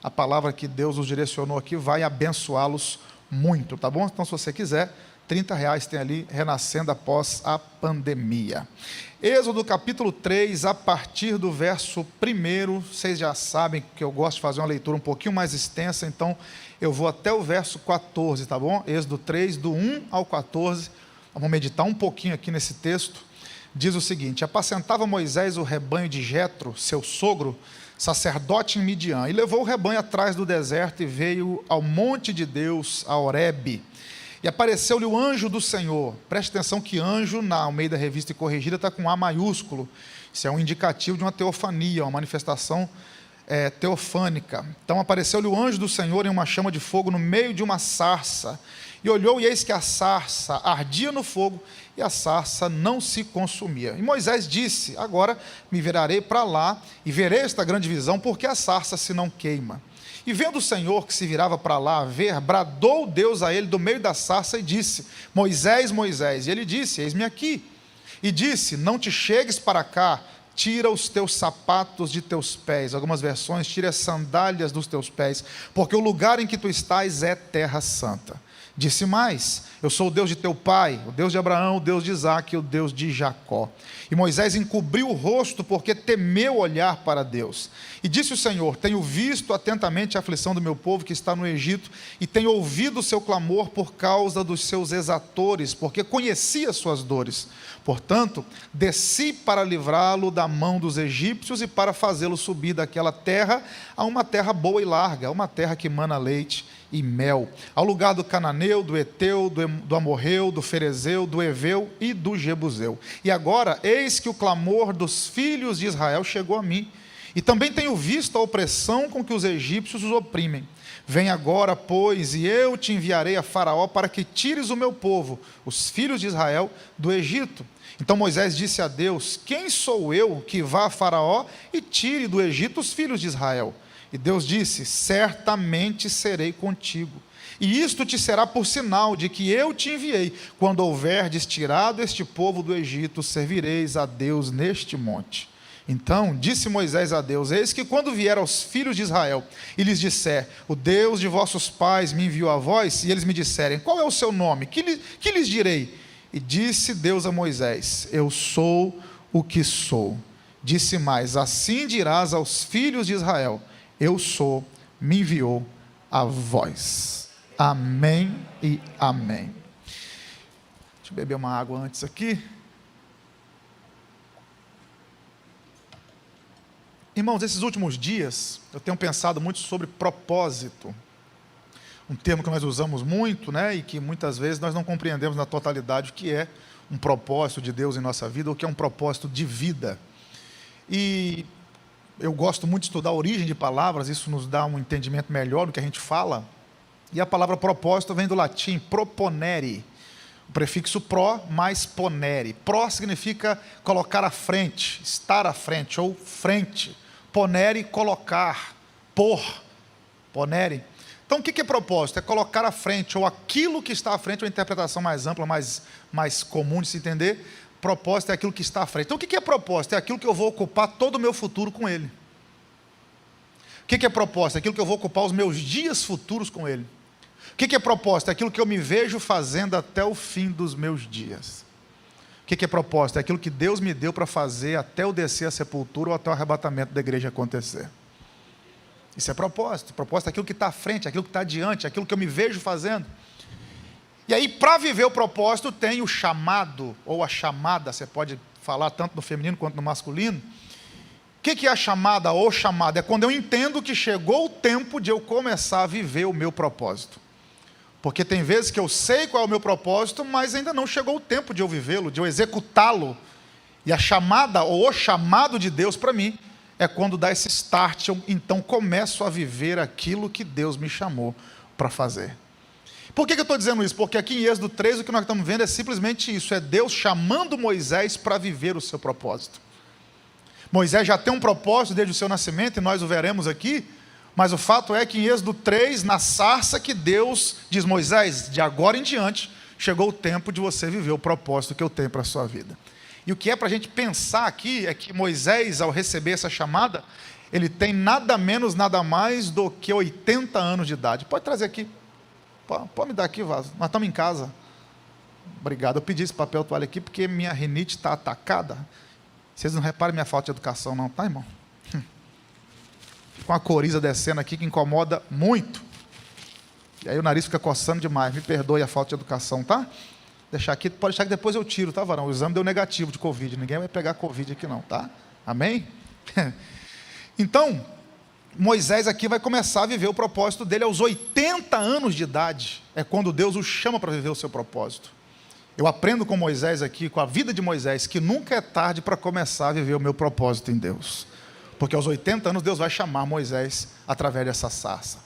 a palavra que Deus nos direcionou aqui vai abençoá-los muito, tá bom? Então, se você quiser, R$30 tem ali, renascendo após a pandemia. Êxodo capítulo 3, a partir do verso 1, vocês já sabem que eu gosto de fazer uma leitura um pouquinho mais extensa, então eu vou até o verso 14, tá bom? Êxodo 3, do 1 ao 14, vamos meditar um pouquinho aqui nesse texto. Diz o seguinte: apacentava Moisés o rebanho de Jetro, seu sogro, sacerdote em Midian, e levou o rebanho atrás do deserto e veio ao monte de Deus, a Horebe. E apareceu-lhe o anjo do Senhor. Preste atenção que anjo, na Almeida Revista e Corrigida, está com A maiúsculo. Isso é um indicativo de uma teofania, uma manifestação teofânica. Então apareceu-lhe o anjo do Senhor em uma chama de fogo no meio de uma sarça. E olhou, e eis que a sarça ardia no fogo, e a sarça não se consumia. E Moisés disse: agora me virarei para lá, e verei esta grande visão, porque a sarça se não queima. E vendo o Senhor que se virava para lá a ver, bradou Deus a ele do meio da sarça e disse: Moisés, Moisés. E ele disse: eis-me aqui. E disse: não te chegues para cá, tira os teus sapatos de teus pés. Algumas versões: tira as sandálias dos teus pés, porque o lugar em que tu estás é terra santa. Disse mais: eu sou o Deus de teu pai, o Deus de Abraão, o Deus de Isaque e o Deus de Jacó. E Moisés encobriu o rosto, porque temeu olhar para Deus. E disse o Senhor: tenho visto atentamente a aflição do meu povo que está no Egito, e tenho ouvido o seu clamor por causa dos seus exatores, porque conheci as suas dores. Portanto, desci para livrá-lo da mão dos egípcios e para fazê-lo subir daquela terra a uma terra boa e larga, uma terra que mana leite e mel, ao lugar do cananeu, do eteu, do amorreu, do ferezeu, do eveu e do jebuseu. E agora, eis que o clamor dos filhos de Israel chegou a mim, e também tenho visto a opressão com que os egípcios os oprimem. Vem agora, pois, e eu te enviarei a Faraó para que tires o meu povo, os filhos de Israel, do Egito. Então Moisés disse a Deus: quem sou eu que vá a Faraó e tire do Egito os filhos de Israel? E Deus disse: certamente serei contigo, e isto te será por sinal de que eu te enviei. Quando houverdes tirado este povo do Egito, servireis a Deus neste monte. Então disse Moisés a Deus: eis que quando vier aos filhos de Israel e lhes disser: o Deus de vossos pais me enviou a vós, e eles me disserem: qual é o seu nome? Que lhes direi? E disse Deus a Moisés: eu sou o que sou. Disse mais: assim dirás aos filhos de Israel: eu sou, me enviou a vós. Amém e amém. Deixa eu beber uma água antes aqui. Irmãos, esses últimos dias eu tenho pensado muito sobre propósito. Um termo que nós usamos muito, né, e que muitas vezes nós não compreendemos na totalidade o que é um propósito de Deus em nossa vida, ou o que é um propósito de vida. E eu gosto muito de estudar a origem de palavras, isso nos dá um entendimento melhor do que a gente fala. E a palavra propósito vem do latim proponere, o prefixo pro mais ponere. Pro significa colocar à frente, estar à frente ou frente. Ponere, colocar, pôr, ponere. Então o que é propósito? É colocar à frente, ou aquilo que está à frente, uma interpretação mais ampla, mais comum de se entender. Propósito é aquilo que está à frente. Então o que é propósito? É aquilo que eu vou ocupar todo o meu futuro com ele. O que é propósito? É aquilo que eu vou ocupar os meus dias futuros com ele. O que é propósito? É aquilo que eu me vejo fazendo até o fim dos meus dias. O que é propósito? É aquilo que Deus me deu para fazer até eu descer à sepultura ou até o arrebatamento da igreja acontecer. Isso é propósito. Propósito é aquilo que está à frente, aquilo que está adiante, aquilo que eu me vejo fazendo. E aí, para viver o propósito, tem o chamado, ou a chamada, você pode falar tanto no feminino quanto no masculino. O que é a chamada ou chamada? É quando eu entendo que chegou o tempo de eu começar a viver o meu propósito. Porque tem vezes que eu sei qual é o meu propósito, mas ainda não chegou o tempo de eu vivê-lo, de eu executá-lo. E a chamada, ou o chamado de Deus para mim, é quando dá esse start, eu então começo a viver aquilo que Deus me chamou para fazer. Por que eu estou dizendo isso? Porque aqui em Êxodo 3, o que nós estamos vendo é simplesmente isso, é Deus chamando Moisés para viver o seu propósito. Moisés já tem um propósito desde o seu nascimento, e nós o veremos aqui, mas o fato é que em Êxodo 3, na sarça, que Deus diz: Moisés, de agora em diante, chegou o tempo de você viver o propósito que eu tenho para a sua vida. E o que é para a gente pensar aqui é que Moisés, ao receber essa chamada, ele tem nada menos, nada mais do que 80 anos de idade. Pode trazer aqui. Pode me dar aqui, vaso. Nós estamos em casa. Obrigado. Eu pedi esse papel toalha aqui porque minha rinite está atacada. Vocês não reparem minha falta de educação não, tá, irmão? Com a coriza descendo aqui que incomoda muito. E aí o nariz fica coçando demais. Me perdoe a falta de educação, tá? Deixar aqui, pode deixar que depois eu tiro, tá, varão? O exame deu negativo de Covid. Ninguém vai pegar Covid aqui não, tá? Amém? Então, Moisés aqui vai começar a viver o propósito dele aos 80 anos de idade. É quando Deus o chama para viver o seu propósito. Eu aprendo com Moisés aqui, com a vida de Moisés, que nunca é tarde para começar a viver o meu propósito em Deus. Porque aos 80 anos Deus vai chamar Moisés através dessa sarça.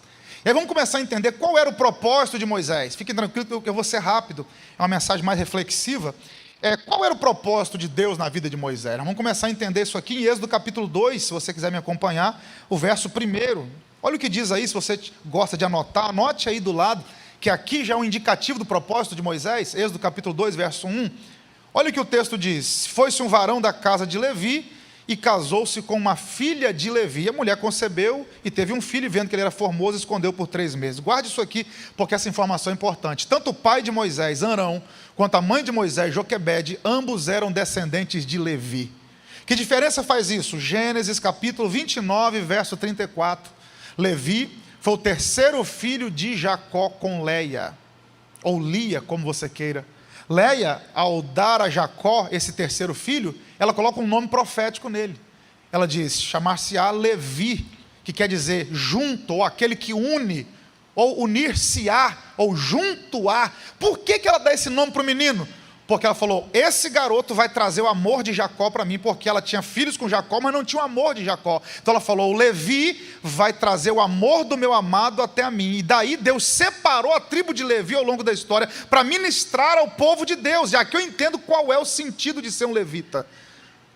E aí vamos começar a entender qual era o propósito de Moisés. Fiquem tranquilos que eu vou ser rápido. É uma mensagem mais reflexiva. Qual era o propósito de Deus na vida de Moisés? Nós vamos começar a entender isso aqui em Êxodo capítulo 2, se você quiser me acompanhar, o verso 1. Olha o que diz aí, se você gosta de anotar, anote aí do lado, que aqui já é um indicativo do propósito de Moisés, Êxodo capítulo 2, verso 1. Olha o que o texto diz: foi-se um varão da casa de Levi, e casou-se com uma filha de Levi. A mulher concebeu e teve um filho, e vendo que ele era formoso, escondeu por 3 meses. Guarde isso aqui, porque essa informação é importante. Tanto o pai de Moisés, Arão, quanto a mãe de Moisés, Joquebede, ambos eram descendentes de Levi. Que diferença faz isso? Gênesis capítulo 29, verso 34. Levi foi o 3º filho de Jacó com Leia, ou Lia, como você queira. Leia, ao dar a Jacó esse 3º filho, ela coloca um nome profético nele. Ela diz, chamar-se-á Levi, que quer dizer junto, ou aquele que une, ou unir-se-á, ou junto a. Por que ela dá esse nome para o menino? Porque ela falou, esse garoto vai trazer o amor de Jacó para mim, porque ela tinha filhos com Jacó, mas não tinha o amor de Jacó. Então ela falou, o Levi vai trazer o amor do meu amado até a mim. E daí Deus separou a tribo de Levi ao longo da história para ministrar ao povo de Deus. E aqui eu entendo qual é o sentido de ser um levita,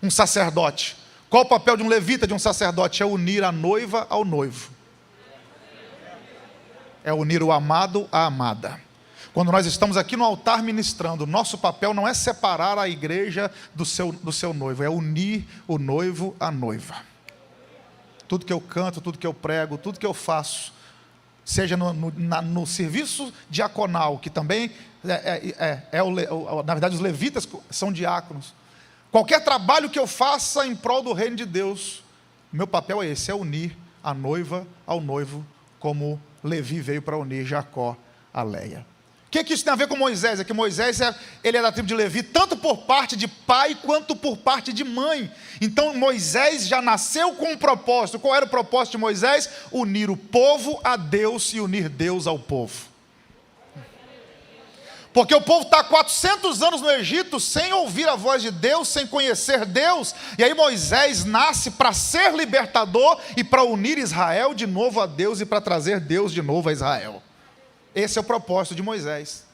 um sacerdote. Qual o papel de um levita, de um sacerdote? É unir a noiva ao noivo. É unir o amado à amada. Quando nós estamos aqui no altar ministrando, nosso papel não é separar a igreja do seu noivo, é unir o noivo à noiva. Tudo que eu canto, tudo que eu prego, tudo que eu faço, seja no serviço diaconal, que também na verdade os levitas são diáconos. Qualquer trabalho que eu faça em prol do reino de Deus, meu papel é esse, é unir a noiva ao noivo, como Levi veio para unir Jacó a Leia. O que isso tem a ver com Moisés? É que Moisés ele é da tribo de Levi, tanto por parte de pai, quanto por parte de mãe. Então Moisés já nasceu com um propósito. Qual era o propósito de Moisés? Unir o povo a Deus e unir Deus ao povo. Porque o povo está há 400 anos no Egito, sem ouvir a voz de Deus, sem conhecer Deus. E aí Moisés nasce para ser libertador e para unir Israel de novo a Deus e para trazer Deus de novo a Israel. Esse é o propósito de Moisés.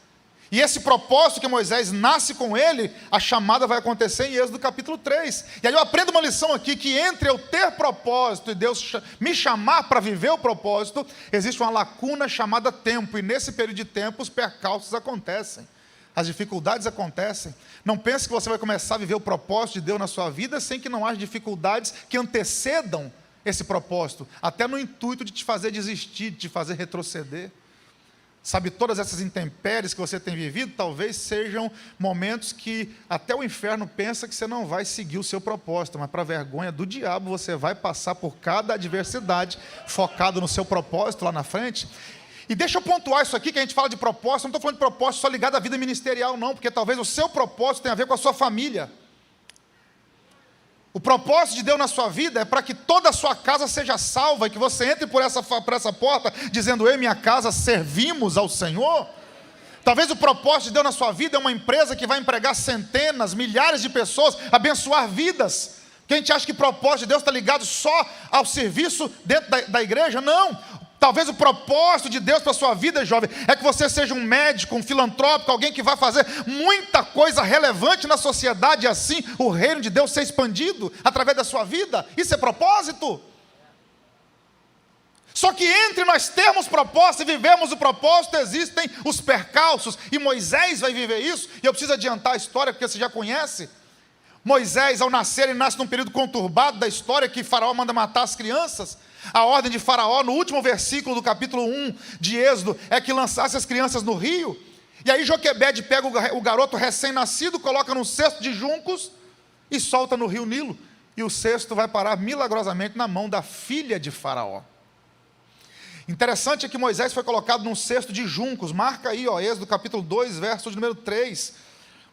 E esse propósito que Moisés nasce com ele, a chamada vai acontecer em Êxodo capítulo 3. E aí eu aprendo uma lição aqui, que entre eu ter propósito e Deus me chamar para viver o propósito, existe uma lacuna chamada tempo. E nesse período de tempo os percalços acontecem. As dificuldades acontecem. Não pense que você vai começar a viver o propósito de Deus na sua vida sem que não haja dificuldades que antecedam esse propósito. Até no intuito de te fazer desistir, de te fazer retroceder. Sabe, todas essas intempéries que você tem vivido, talvez sejam momentos que até o inferno pensa que você não vai seguir o seu propósito, mas para a vergonha do diabo, você vai passar por cada adversidade, focado no seu propósito lá na frente. E deixa eu pontuar isso aqui, que a gente fala de propósito, não estou falando de propósito só ligado à vida ministerial não, porque talvez o seu propósito tenha a ver com a sua família. O propósito de Deus na sua vida é para que toda a sua casa seja salva, e que você entre por essa porta dizendo, eu e minha casa servimos ao Senhor. Talvez o propósito de Deus na sua vida é uma empresa que vai empregar centenas, milhares de pessoas, abençoar vidas. Porque a gente acha que o propósito de Deus está ligado só ao serviço dentro da igreja. Não. Talvez o propósito de Deus para a sua vida, jovem, é que você seja um médico, um filantrópico, alguém que vai fazer muita coisa relevante na sociedade, e assim o reino de Deus ser expandido através da sua vida. Isso é propósito. Só que entre nós termos propósito e vivemos o propósito, existem os percalços, e Moisés vai viver isso, e eu preciso adiantar a história, porque você já conhece. Moisés, ao nascer, ele nasce num período conturbado da história, que Faraó manda matar as crianças. A ordem de Faraó, no último versículo do capítulo 1 de Êxodo, é que lançasse as crianças no rio. E aí Joquebede pega o garoto recém-nascido, coloca num cesto de juncos e solta no rio Nilo. E o cesto vai parar milagrosamente na mão da filha de Faraó. Interessante é que Moisés foi colocado num cesto de juncos. Marca aí, Êxodo capítulo 2, verso de número 3.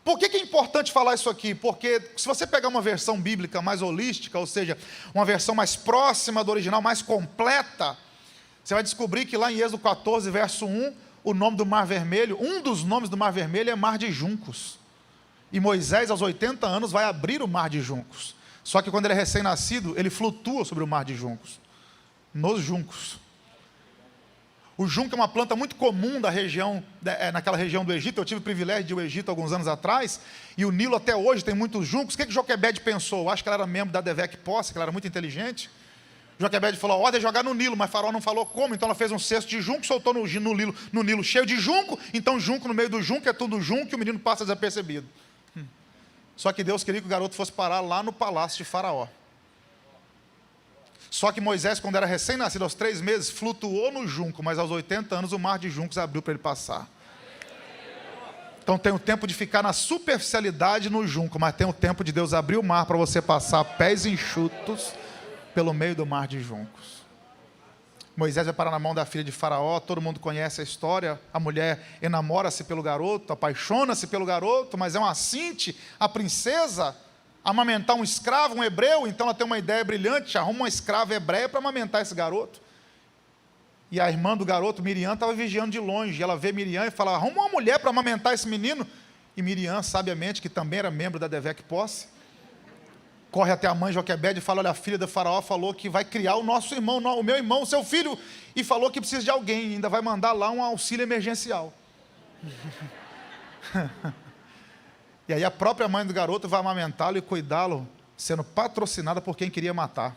Por que é importante falar isso aqui? Porque se você pegar uma versão bíblica mais holística, ou seja, uma versão mais próxima do original, mais completa, você vai descobrir que lá em Êxodo 14, verso 1, o nome do Mar Vermelho, um dos nomes do Mar Vermelho é Mar de Juncos. E Moisés, aos 80 anos, vai abrir o Mar de Juncos. Só que quando ele é recém-nascido, ele flutua sobre o Mar de Juncos. Nos juncos. O junco é uma planta muito comum naquela região do Egito. Eu tive o privilégio de ir ao Egito alguns anos atrás, e o Nilo até hoje tem muitos juncos. O que Joquebede pensou? Eu acho que ela era membro da Devec Posse, que ela era muito inteligente. Joquebede falou, ordem é jogar no Nilo, mas Faraó não falou como, então ela fez um cesto de junco, soltou no Nilo cheio de junco, então junco no meio do junco é tudo junco, e o menino passa desapercebido. Só que Deus queria que o garoto fosse parar lá no palácio de Faraó. Só que Moisés, quando era recém-nascido, aos 3 meses, flutuou no junco, mas aos 80 anos o mar de juncos abriu para ele passar. Então tem o tempo de ficar na superficialidade no junco, mas tem o tempo de Deus abrir o mar para você passar pés enxutos pelo meio do mar de juncos. Moisés vai parar na mão da filha de Faraó, todo mundo conhece a história. A mulher enamora-se pelo garoto, apaixona-se pelo garoto, mas é uma Cinte, a princesa, amamentar um escravo, um hebreu. Então ela tem uma ideia brilhante, arruma uma escrava hebreia para amamentar esse garoto. E a irmã do garoto, Miriam, estava vigiando de longe. Ela vê Miriam e fala, arruma uma mulher para amamentar esse menino. E Miriam, sabiamente, que também era membro da Devec Posse, corre até a mãe Joquebede e fala, olha, a filha do Faraó falou que vai criar o nosso irmão, o meu irmão, o seu filho, e falou que precisa de alguém, ainda vai mandar lá um auxílio emergencial. E aí a própria mãe do garoto vai amamentá-lo e cuidá-lo, sendo patrocinada por quem queria matar.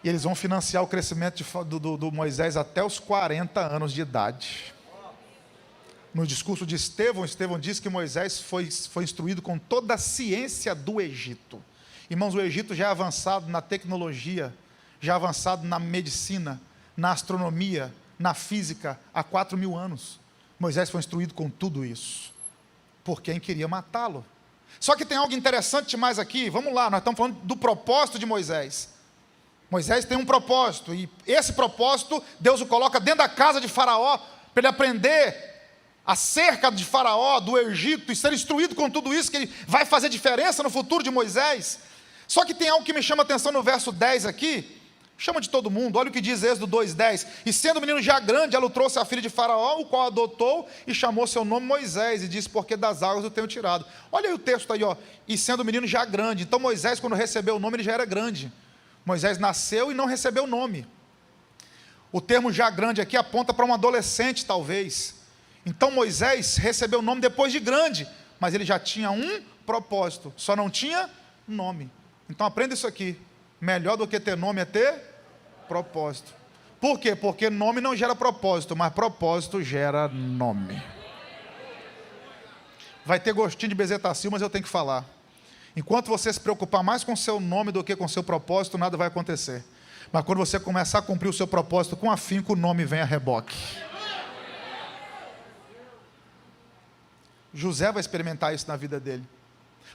E eles vão financiar o crescimento do Moisés até os 40 anos de idade. No discurso de Estevão diz que Moisés foi instruído com toda a ciência do Egito. Irmãos, o Egito já é avançado na tecnologia, já é avançado na medicina, na astronomia, na física, há 4.000 anos. Moisés foi instruído com tudo isso, por quem queria matá-lo. Só que tem algo interessante demais aqui. Vamos lá, nós estamos falando do propósito de Moisés. Moisés tem um propósito, e esse propósito, Deus o coloca dentro da casa de Faraó, para ele aprender acerca de Faraó, do Egito, e ser instruído com tudo isso, que ele vai fazer diferença no futuro de Moisés. Só que tem algo que me chama a atenção no verso 10 aqui, chama de todo mundo, olha o que diz Êxodo 2:10, e sendo o menino já grande, ela o trouxe à filha de Faraó, o qual adotou, e chamou seu nome Moisés, e disse, porque das águas eu tenho tirado. Olha aí o texto aí, e sendo o menino já grande. Então Moisés, quando recebeu o nome, ele já era grande. Moisés nasceu e não recebeu o nome. O termo já grande aqui aponta para um adolescente, talvez. Então Moisés recebeu o nome depois de grande, mas ele já tinha um propósito, só não tinha nome. Então aprenda isso aqui, melhor do que ter nome é ter propósito. Por quê? Porque nome não gera propósito, mas propósito gera nome. Vai ter gostinho de bezetacil, mas eu tenho que falar. Enquanto você se preocupar mais com o seu nome do que com o seu propósito, nada vai acontecer. Mas quando você começar a cumprir o seu propósito com afinco, o nome vem a reboque. José vai experimentar isso na vida dele.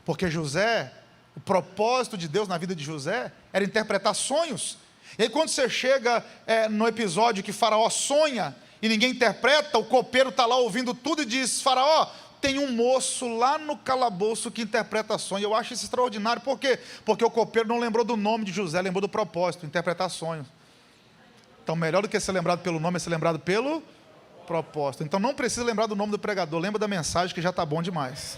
Porque José, o propósito de Deus na vida de José era interpretar sonhos. E aí quando você chega no episódio que Faraó sonha e ninguém interpreta, o copeiro está lá ouvindo tudo e diz, Faraó, tem um moço lá no calabouço que interpreta sonho. Eu acho isso extraordinário. Por quê? Porque o copeiro não lembrou do nome de José, lembrou do propósito, interpretar sonhos. Então melhor do que ser lembrado pelo nome é ser lembrado pelo propósito. Então não precisa lembrar do nome do pregador, lembra da mensagem que já está bom demais.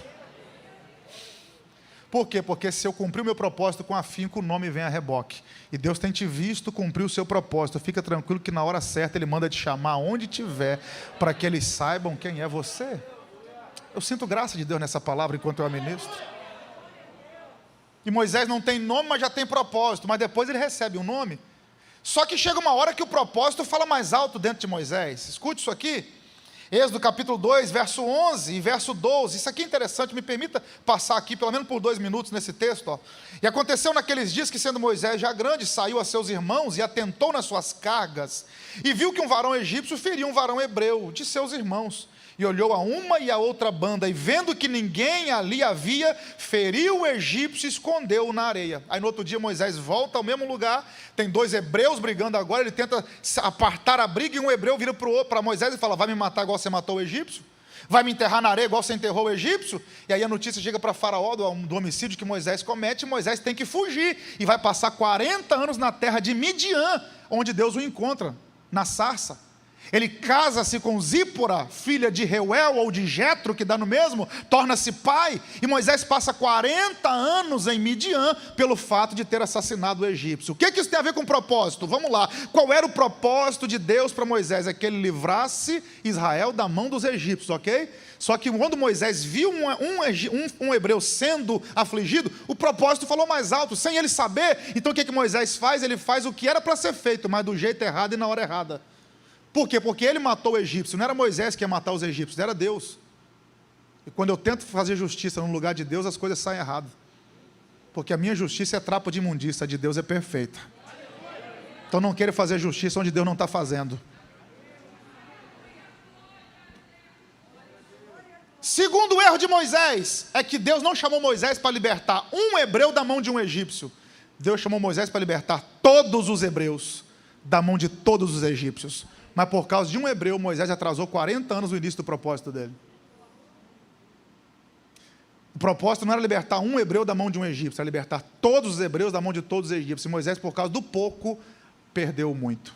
Por quê? Porque se eu cumprir o meu propósito com afinco, o nome vem a reboque. E Deus tem te visto cumprir o seu propósito. Fica tranquilo que na hora certa Ele manda te chamar onde tiver, para que eles saibam quem é você. Eu sinto graça de Deus nessa palavra enquanto eu a ministro. E Moisés não tem nome, mas já tem propósito. Mas depois ele recebe um nome. Só que chega uma hora que o propósito fala mais alto dentro de Moisés. Escute isso aqui. Êxodo capítulo 2, verso 11 e verso 12. Isso aqui é interessante, me permita passar aqui pelo menos por 2 minutos nesse texto. Ó. E aconteceu naqueles dias que, sendo Moisés já grande, saiu a seus irmãos e atentou nas suas cargas, e viu que um varão egípcio feria um varão hebreu de seus irmãos. E olhou a uma e a outra banda, e vendo que ninguém ali havia, feriu o egípcio e escondeu-o na areia. Aí no outro dia Moisés volta ao mesmo lugar, tem 2 hebreus brigando agora, ele tenta apartar a briga, e um hebreu vira para Moisés e fala: vai me matar igual você matou o egípcio? Vai me enterrar na areia igual você enterrou o egípcio? E aí a notícia chega para Faraó do homicídio que Moisés comete, e Moisés tem que fugir, e vai passar 40 anos na terra de Midian, onde Deus o encontra, na sarça. Ele casa-se com Zípora, filha de Reuel ou de Jetro, que dá no mesmo, torna-se pai, e Moisés passa 40 anos em Midian pelo fato de ter assassinado o egípcio. O que isso tem a ver com propósito? Vamos lá. Qual era o propósito de Deus para Moisés? É que ele livrasse Israel da mão dos egípcios, ok? Só que quando Moisés viu um hebreu sendo afligido, o propósito falou mais alto, sem ele saber. Então o que Moisés faz? Ele faz o que era para ser feito, mas do jeito errado e na hora errada. Por quê? Porque ele matou o egípcio. Não era Moisés que ia matar os egípcios, era Deus. E quando eu tento fazer justiça no lugar de Deus, as coisas saem erradas. Porque a minha justiça é trapo de imundícia, a de Deus é perfeita. Então não queira fazer justiça onde Deus não está fazendo. Segundo erro de Moisés, é que Deus não chamou Moisés para libertar um hebreu da mão de um egípcio. Deus chamou Moisés para libertar todos os hebreus da mão de todos os egípcios. Mas por causa de um hebreu, Moisés atrasou 40 anos o início do propósito dele. O propósito não era libertar um hebreu da mão de um egípcio, era libertar todos os hebreus da mão de todos os egípcios. E Moisés, por causa do pouco, perdeu muito.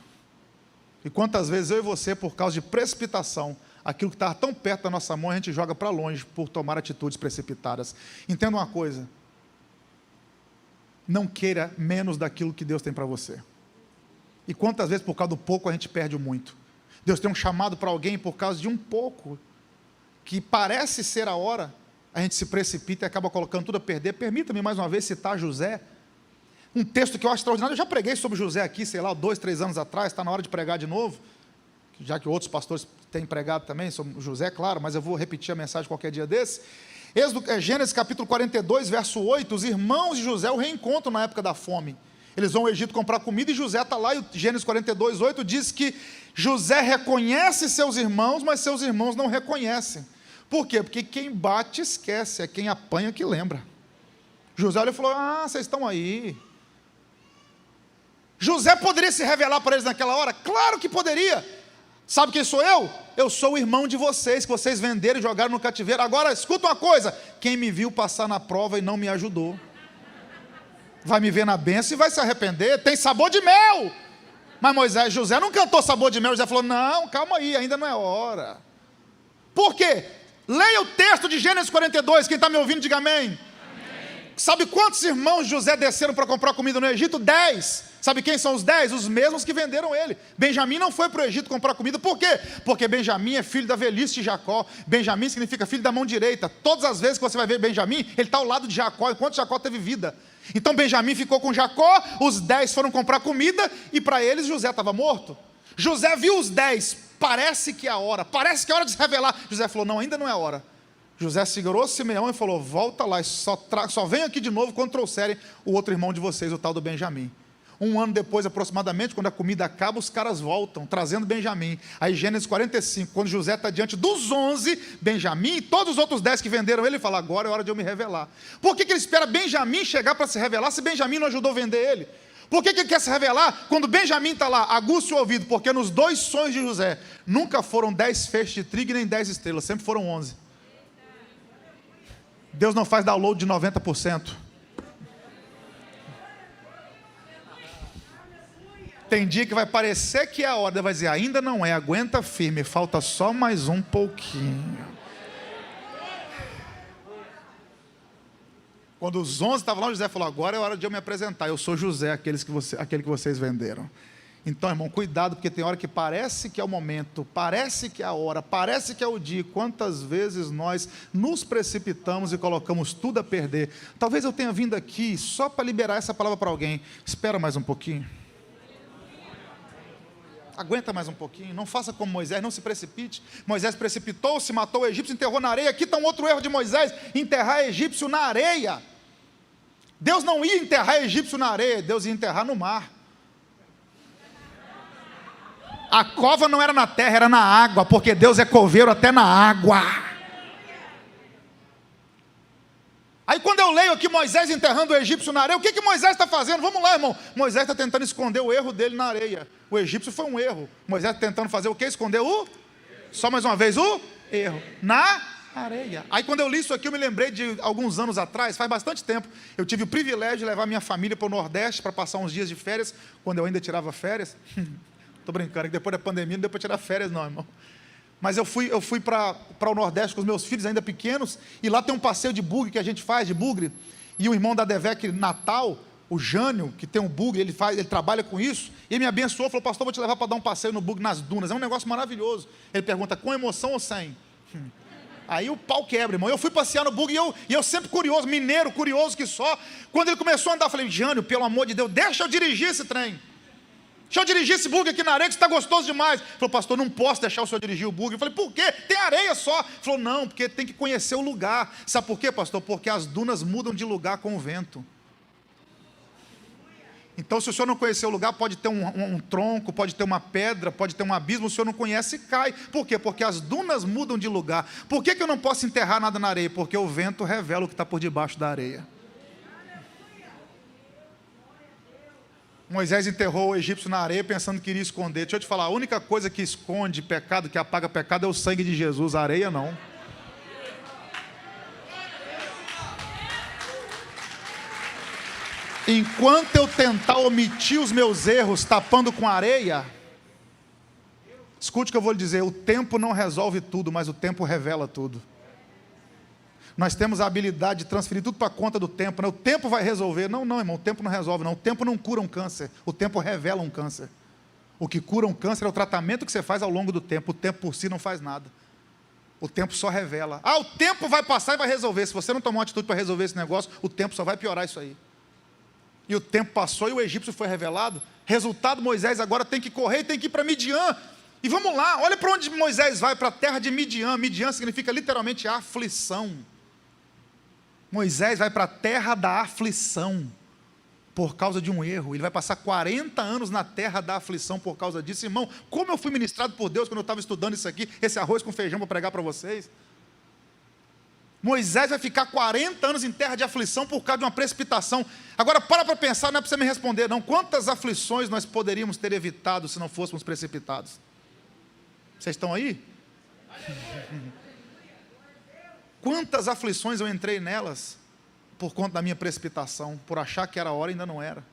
E quantas vezes eu e você, por causa de precipitação, aquilo que estava tão perto da nossa mão, a gente joga para longe por tomar atitudes precipitadas. Entenda uma coisa: não queira menos daquilo que Deus tem para você. E quantas vezes por causa do pouco a gente perde o muito. Deus tem um chamado para alguém por causa de um pouco, que parece ser a hora, a gente se precipita e acaba colocando tudo a perder. Permita-me mais uma vez citar José, um texto que eu acho extraordinário. Eu já preguei sobre José aqui, sei lá, 2, 3 anos atrás, está na hora de pregar de novo, já que outros pastores têm pregado também sobre José, claro, mas eu vou repetir a mensagem qualquer dia desse. Gênesis capítulo 42, verso 8, os irmãos de José o reencontram na época da fome. Eles vão ao Egito comprar comida e José está lá, e o Gênesis 42, 8 diz que José reconhece seus irmãos, mas seus irmãos não reconhecem. Por quê? Porque quem bate esquece, é quem apanha que lembra. José olha e falou: ah, vocês estão aí. José poderia se revelar para eles naquela hora? Claro que poderia. Sabe quem sou eu? Eu sou o irmão de vocês, que vocês venderam e jogaram no cativeiro. Agora, escuta uma coisa: quem me viu passar na prova e não me ajudou, vai me ver na bênção e vai se arrepender. Tem sabor de mel. Mas José não cantou sabor de mel. José falou: não, calma aí, ainda não é hora. Por quê? Leia o texto de Gênesis 42, quem está me ouvindo diga amém. Amém. Sabe quantos irmãos de José desceram para comprar comida no Egito? 10. Sabe quem são os 10? Os mesmos que venderam ele. Benjamim não foi para o Egito comprar comida. Por quê? Porque Benjamim é filho da velhice de Jacó. Benjamim significa filho da mão direita. Todas as vezes que você vai ver Benjamim, ele está ao lado de Jacó, enquanto Jacó teve vida. Então Benjamim ficou com Jacó, os 10 foram comprar comida, e para eles José estava morto. José viu os 10, parece que é a hora de se revelar. José falou: não, ainda não é a hora. José segurou Simeão e falou: volta lá, só venham aqui de novo quando trouxerem o outro irmão de vocês, o tal do Benjamim. 1 ano depois, aproximadamente, quando a comida acaba, os caras voltam, trazendo Benjamim. Aí Gênesis 45, quando José está diante dos 11, Benjamim e todos os outros 10 que venderam ele fala: agora é hora de eu me revelar. Por que ele espera Benjamim chegar para se revelar, se Benjamim não ajudou a vender ele? Por que ele quer se revelar quando Benjamim está lá, aguça o ouvido? Porque nos 2 sonhos de José, nunca foram 10 feixes de trigo nem 10 estrelas, sempre foram 11. Deus não faz download de 90%. Tem dia que vai parecer que é a hora, vai dizer: ainda não é, aguenta firme, falta só mais um pouquinho. Quando os 11 estavam lá, José falou: agora é hora de eu me apresentar, eu sou José, aquele que vocês venderam. Então, irmão, cuidado, porque tem hora que parece que é o momento, parece que é a hora, parece que é o dia. Quantas vezes nós nos precipitamos e colocamos tudo a perder. Talvez eu tenha vindo aqui só para liberar essa palavra para alguém. Espera mais um pouquinho. Aguenta mais um pouquinho, não faça como Moisés, não se precipite. Moisés precipitou-se, matou o egípcio, enterrou na areia. Aqui está um outro erro de Moisés, enterrar egípcio na areia. Deus não ia enterrar egípcio na areia, Deus ia enterrar no mar. A cova não era na terra, era na água, porque Deus é coveiro até na água. Aí quando eu leio aqui Moisés enterrando o egípcio na areia, o que Moisés está fazendo? Vamos lá, irmão. Moisés está tentando esconder o erro dele na areia. O egípcio foi um erro. Moisés está tentando fazer o quê? Esconder o? Só mais uma vez, o erro. Na areia. Aí quando eu li isso aqui, eu me lembrei de alguns anos atrás, faz bastante tempo, eu tive o privilégio de levar minha família para o Nordeste para passar uns dias de férias, quando eu ainda tirava férias. Estou brincando, que depois da pandemia não deu para tirar férias não, irmão. Mas eu fui para o Nordeste com os meus filhos ainda pequenos, e lá tem um passeio de bugre que a gente faz, de bugre, e o irmão da Devec Natal, o Jânio, que tem um bugre, ele trabalha com isso, e ele me abençoou, falou, pastor, vou te levar para dar um passeio no bugre nas dunas, é um negócio maravilhoso. Ele pergunta, com emoção ou sem? Aí o pau quebra, irmão. Eu fui passear no bugre e eu sempre curioso, mineiro, curioso que só. Quando ele começou a andar, eu falei, Jânio, pelo amor de Deus, deixa eu dirigir esse trem. Deixa eu dirigir esse bugre aqui na areia, que está gostoso demais. Ele falou, pastor, não posso deixar o senhor dirigir o bugre. Eu falei, por quê? Tem areia só. Ele falou, não, porque tem que conhecer o lugar. Sabe por quê, pastor? Porque as dunas mudam de lugar com o vento. Então, se o senhor não conhecer o lugar, pode ter um tronco, pode ter uma pedra, pode ter um abismo, o senhor não conhece e cai. Por quê? Porque as dunas mudam de lugar. Por que eu não posso enterrar nada na areia? Porque o vento revela o que está por debaixo da areia. Moisés enterrou o egípcio na areia pensando que iria esconder. Deixa eu te falar, a única coisa que esconde pecado, que apaga pecado, é o sangue de Jesus, a areia não. Enquanto eu tentar omitir os meus erros tapando com areia, escute o que eu vou lhe dizer, o tempo não resolve tudo, mas o tempo revela tudo. Nós temos a habilidade de transferir tudo para a conta do tempo, né? O tempo vai resolver. Não, irmão, o tempo não resolve, não. O tempo não cura um câncer, o tempo revela um câncer. O que cura um câncer é o tratamento que você faz ao longo do tempo. O tempo por si não faz nada. O tempo só revela. O tempo vai passar e vai resolver. Se você não tomar uma atitude para resolver esse negócio, o tempo só vai piorar isso aí. E o tempo passou e o egípcio foi revelado. Resultado, Moisés agora tem que correr e tem que ir para Midian. E vamos lá, olha para onde Moisés vai, para a terra de Midian. Midian significa literalmente aflição. Moisés vai para a terra da aflição por causa de um erro. Ele vai passar 40 anos na terra da aflição por causa disso. Irmão, como eu fui ministrado por Deus quando eu estava estudando isso aqui, esse arroz com feijão para pregar para vocês. Moisés vai ficar 40 anos em terra de aflição por causa de uma precipitação. Agora para pensar, não é para você me responder não. Quantas aflições nós poderíamos ter evitado se não fôssemos precipitados? Vocês estão aí? Quantas aflições eu entrei nelas por conta da minha precipitação, por achar que era a hora e ainda não era.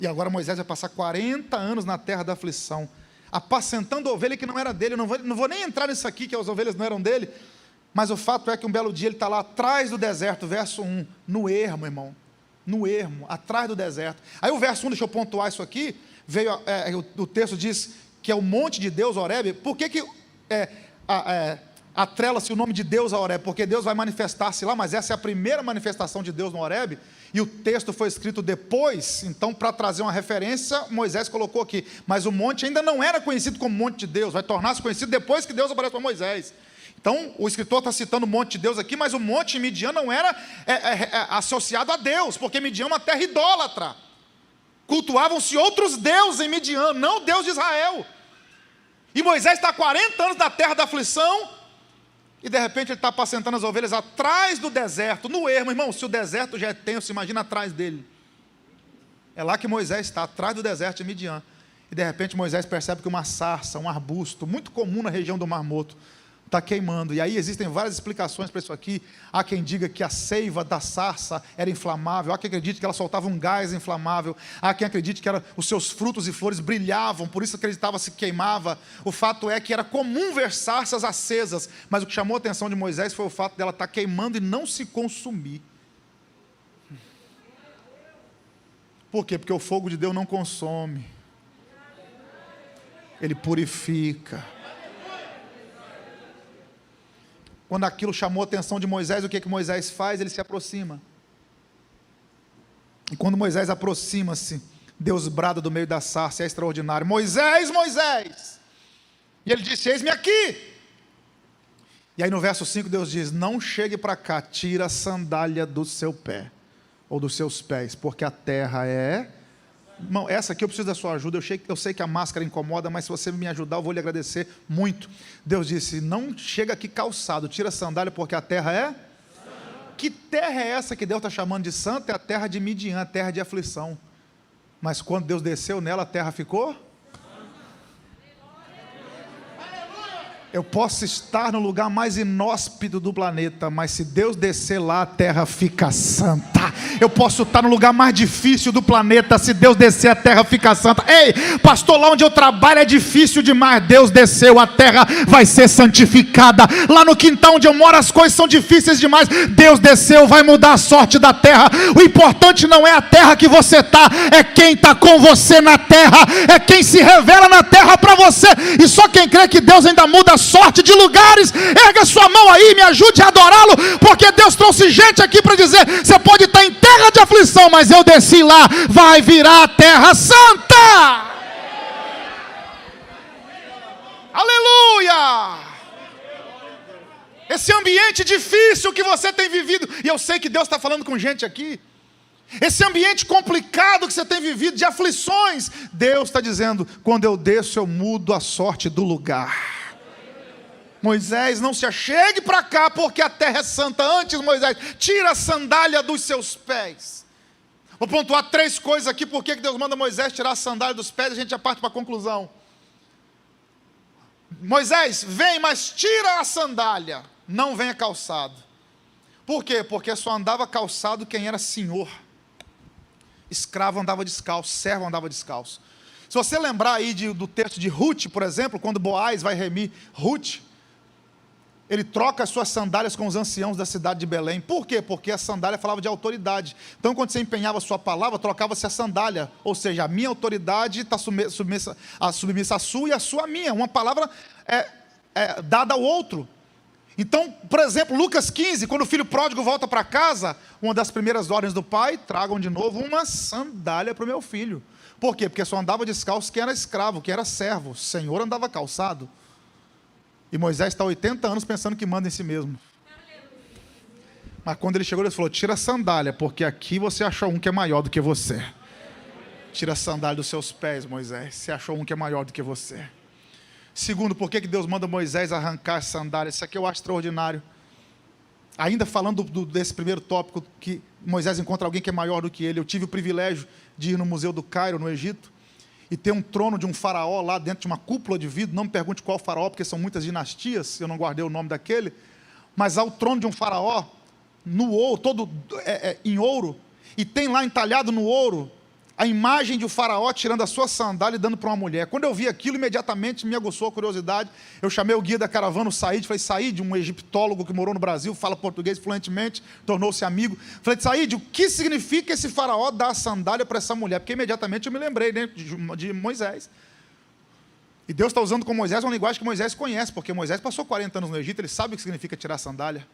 E agora Moisés vai passar 40 anos na terra da aflição, apacentando a ovelha que não era dele. Eu não vou nem entrar nisso aqui, que as ovelhas não eram dele, mas o fato é que um belo dia ele está lá atrás do deserto, verso 1, no ermo, irmão, no ermo, atrás do deserto. Aí o verso 1, deixa eu pontuar isso aqui, o texto diz que é o monte de Deus, Horebe. Por que atrela-se o nome de Deus a Horebe? Porque Deus vai manifestar-se lá, mas essa é a primeira manifestação de Deus no Horebe, e o texto foi escrito depois. Então, para trazer uma referência, Moisés colocou aqui, mas o monte ainda não era conhecido como monte de Deus, vai tornar-se conhecido depois que Deus aparece para Moisés. Então, o escritor está citando o monte de Deus aqui, mas o monte em Midian não era associado a Deus, porque Midian é uma terra idólatra, cultuavam-se outros deuses em Midian, não o Deus de Israel. E Moisés está há 40 anos na terra da aflição, e de repente ele está apacentando as ovelhas atrás do deserto, no ermo. Irmão, se o deserto já é tenso, imagina atrás dele. É lá que Moisés está, atrás do deserto de Midian. E de repente Moisés percebe que uma sarça, um arbusto, muito comum na região do Mar Morto, está queimando. E aí existem várias explicações para isso aqui. Há quem diga que a seiva da sarça era inflamável, há quem acredite que ela soltava um gás inflamável, há quem acredite que os seus frutos e flores brilhavam, por isso acreditava se queimava. O fato é que era comum ver sarças acesas, mas o que chamou a atenção de Moisés foi o fato dela estar queimando e não se consumir. Por quê? Porque o fogo de Deus não consome, ele purifica. Quando aquilo chamou a atenção de Moisés, o que Moisés faz? Ele se aproxima. E quando Moisés aproxima-se, Deus brada do meio da sarça, é extraordinário: Moisés, Moisés! E ele disse: eis-me aqui. E aí no verso 5 Deus diz: não chegue para cá, tira a sandália do seu pé, ou dos seus pés, porque a terra é... Irmão, essa aqui eu preciso da sua ajuda. Eu sei que a máscara incomoda, mas se você me ajudar eu vou lhe agradecer muito. Deus disse: não chega aqui calçado, tira a sandália, porque a terra é... Que terra é essa que Deus está chamando de santa? É a terra de Midian, a terra de aflição. Mas quando Deus desceu nela, a terra ficou... Eu posso estar no lugar mais inóspito do planeta, mas se Deus descer lá, a terra fica santa. Eu posso estar no lugar mais difícil do planeta, se Deus descer, a terra fica santa. Ei, pastor, lá onde eu trabalho é difícil demais. Deus desceu, a terra vai ser santificada. Lá no quintal onde eu moro as coisas são difíceis demais. Deus desceu, vai mudar a sorte da terra. O importante não é a terra que você está, é quem está com você na terra, é quem se revela na terra para você. E só quem crê que Deus ainda muda a sorte de lugares, erga sua mão aí, me ajude a adorá-lo, porque Deus trouxe gente aqui para dizer: você pode estar em terra de aflição, mas eu desci lá, vai virar a terra santa. Aleluia! Esse ambiente difícil que você tem vivido, e eu sei que Deus está falando com gente aqui, esse ambiente complicado que você tem vivido, de aflições, Deus está dizendo: quando eu desço, eu mudo a sorte do lugar. Moisés, não se achegue para cá, porque a terra é santa. Antes, Moisés, tira a sandália dos seus pés. Vou pontuar 3 coisas aqui, porque Deus manda Moisés tirar a sandália dos pés, a gente já parte para a conclusão. Moisés, vem, mas tira a sandália, não venha calçado. Por quê? Porque só andava calçado quem era senhor. Escravo andava descalço, servo andava descalço. Se você lembrar aí do texto de Ruth, por exemplo, quando Boaz vai remir Ruth, ele troca as suas sandálias com os anciãos da cidade de Belém. Por quê? Porque a sandália falava de autoridade. Então, quando você empenhava a sua palavra, trocava-se a sandália. Ou seja, a minha autoridade está submissa à sua e a sua à minha. Uma palavra é dada ao outro. Então, por exemplo, Lucas 15, quando o filho pródigo volta para casa, uma das primeiras ordens do pai: tragam de novo uma sandália para o meu filho. Por quê? Porque só andava descalço quem era escravo, quem era servo. O Senhor andava calçado. E Moisés está 80 anos pensando que manda em si mesmo. Mas quando ele chegou, ele falou: tira a sandália, porque aqui você achou um que é maior do que você. Tira a sandália dos seus pés, Moisés. Você achou um que é maior do que você. Segundo, por que Deus manda Moisés arrancar as sandálias? Isso aqui eu acho extraordinário. Ainda falando desse primeiro tópico, que Moisés encontra alguém que é maior do que ele. Eu tive o privilégio de ir no Museu do Cairo, no Egito, e ter um trono de um faraó lá dentro de uma cúpula de vidro. Não me pergunte qual faraó, porque são muitas dinastias, eu não guardei o nome daquele. Mas há o trono de um faraó, no ouro, todo em ouro, e tem lá entalhado no ouro a imagem de um faraó tirando a sua sandália e dando para uma mulher. Quando eu vi aquilo, imediatamente me aguçou a curiosidade. Eu chamei o guia da caravana, o Said, falei: Said, um egiptólogo que morou no Brasil, fala português fluentemente, tornou-se amigo. Falei: Said, o que significa esse faraó dar a sandália para essa mulher? Porque imediatamente eu me lembrei, né, de Moisés. E Deus está usando com Moisés uma linguagem que Moisés conhece, porque Moisés passou 40 anos no Egito, ele sabe o que significa tirar a sandália.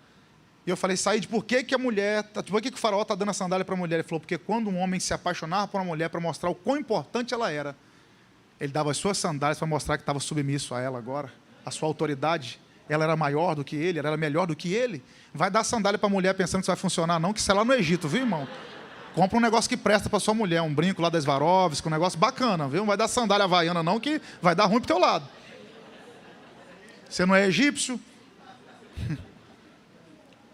E eu falei: Said, por que o faraó está dando a sandália para a mulher? Ele falou: porque quando um homem se apaixonava por uma mulher para mostrar o quão importante ela era, ele dava as suas sandálias para mostrar que estava submisso a ela agora, a sua autoridade. Ela era maior do que ele, ela era melhor do que ele. Vai dar sandália para a mulher pensando que isso vai funcionar? Não, que isso é lá no Egito, viu, irmão? Compra um negócio que presta para sua mulher, um brinco lá da Swarovski, um negócio bacana, viu? Não vai dar sandália havaiana não, que vai dar ruim para o teu lado. Você não é egípcio?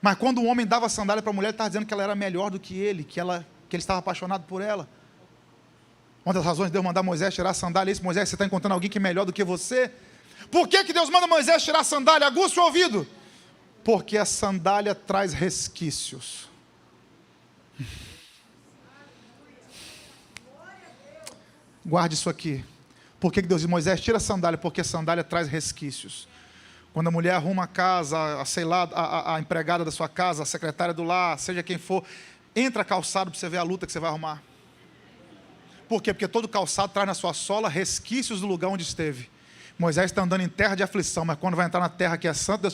Mas quando um homem dava a sandália para a mulher, ele estava dizendo que ela era melhor do que ele, que ele estava apaixonado por ela. Uma das razões de Deus mandar Moisés tirar a sandália é isso: Moisés, você está encontrando alguém que é melhor do que você? Por que Deus manda Moisés tirar a sandália? Aguça o ouvido. Porque a sandália traz resquícios. Guarde isso aqui. Por que Deus diz: Moisés, tira a sandália? Porque a sandália traz resquícios. Quando a mulher arruma a casa, a empregada da sua casa, a secretária do lar, seja quem for, entra calçado para você ver a luta que você vai arrumar. Por quê? Porque todo calçado traz na sua sola resquícios do lugar onde esteve. Moisés está andando em terra de aflição, mas quando vai entrar na terra que é santa,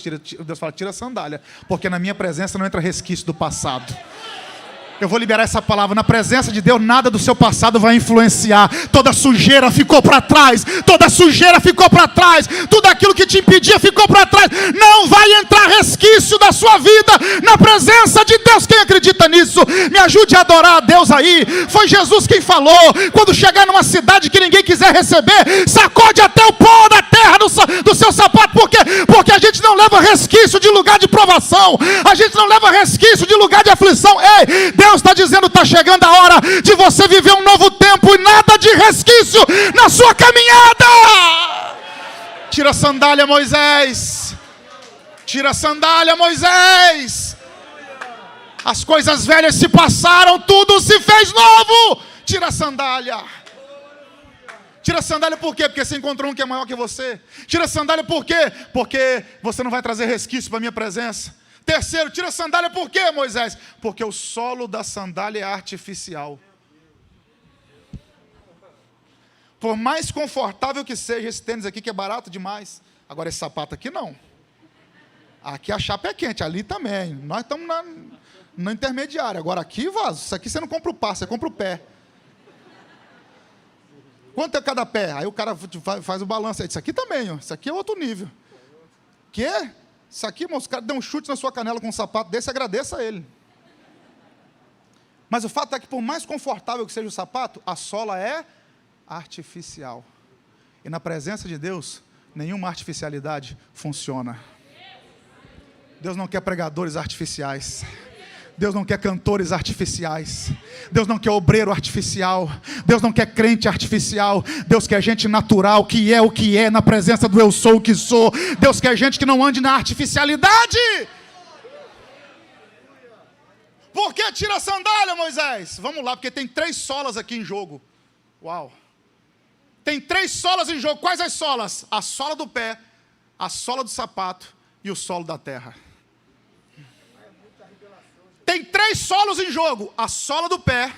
Deus fala: tira a sandália, porque na minha presença não entra resquício do passado. Eu vou liberar essa palavra. Na presença de Deus, nada do seu passado vai influenciar. Toda sujeira ficou para trás. Toda sujeira ficou para trás. Tudo aquilo que te impedia ficou para trás. Não vai entrar resquício da sua vida na presença de Deus. Quem acredita nisso? Me ajude a adorar a Deus aí. Foi Jesus quem falou. Quando chegar numa cidade que ninguém quiser receber, sacode até o pó da terra do seu sapato. Por quê? Porque a gente não leva resquício de lugar de provação. A gente não leva resquício de lugar de aflição. Ei, Deus está dizendo, está chegando a hora de você viver um novo tempo e nada de resquício na sua caminhada. Tira a sandália, Moisés. Tira a sandália, Moisés. As coisas velhas se passaram, tudo se fez novo. Tira a sandália. Tira a sandália por quê? Porque você encontrou um que é maior que você. Tira a sandália por quê? Porque você não vai trazer resquício para a minha presença. Terceiro, tira a sandália por quê, Moisés? Porque o solo da sandália é artificial. Por mais confortável que seja esse tênis aqui, que é barato demais. Agora esse sapato aqui não. Aqui a chapa é quente, ali também. Nós estamos na intermediária. Agora aqui, vaso, isso aqui você não compra o par, você compra o pé. Quanto é cada pé? Aí o cara faz o balanço. Isso aqui também, ó. Isso aqui é outro nível. Quê? Isso aqui, irmão, os caras dão um chute na sua canela com um sapato desse, agradeça a ele. Mas o fato é que por mais confortável que seja o sapato, a sola é artificial. E na presença de Deus, nenhuma artificialidade funciona. Deus não quer pregadores artificiais. Deus não quer cantores artificiais. Deus não quer obreiro artificial. Deus não quer crente artificial. Deus quer gente natural, que é o que é, na presença do eu sou o que sou. Deus quer gente que não ande na artificialidade. Por que tira a sandália, Moisés? Vamos lá, porque tem 3 solas aqui em jogo. Uau. Tem 3 solas em jogo. Quais as solas? A sola do pé, a sola do sapato e o solo da terra. Tem 3 solos em jogo: a sola do pé,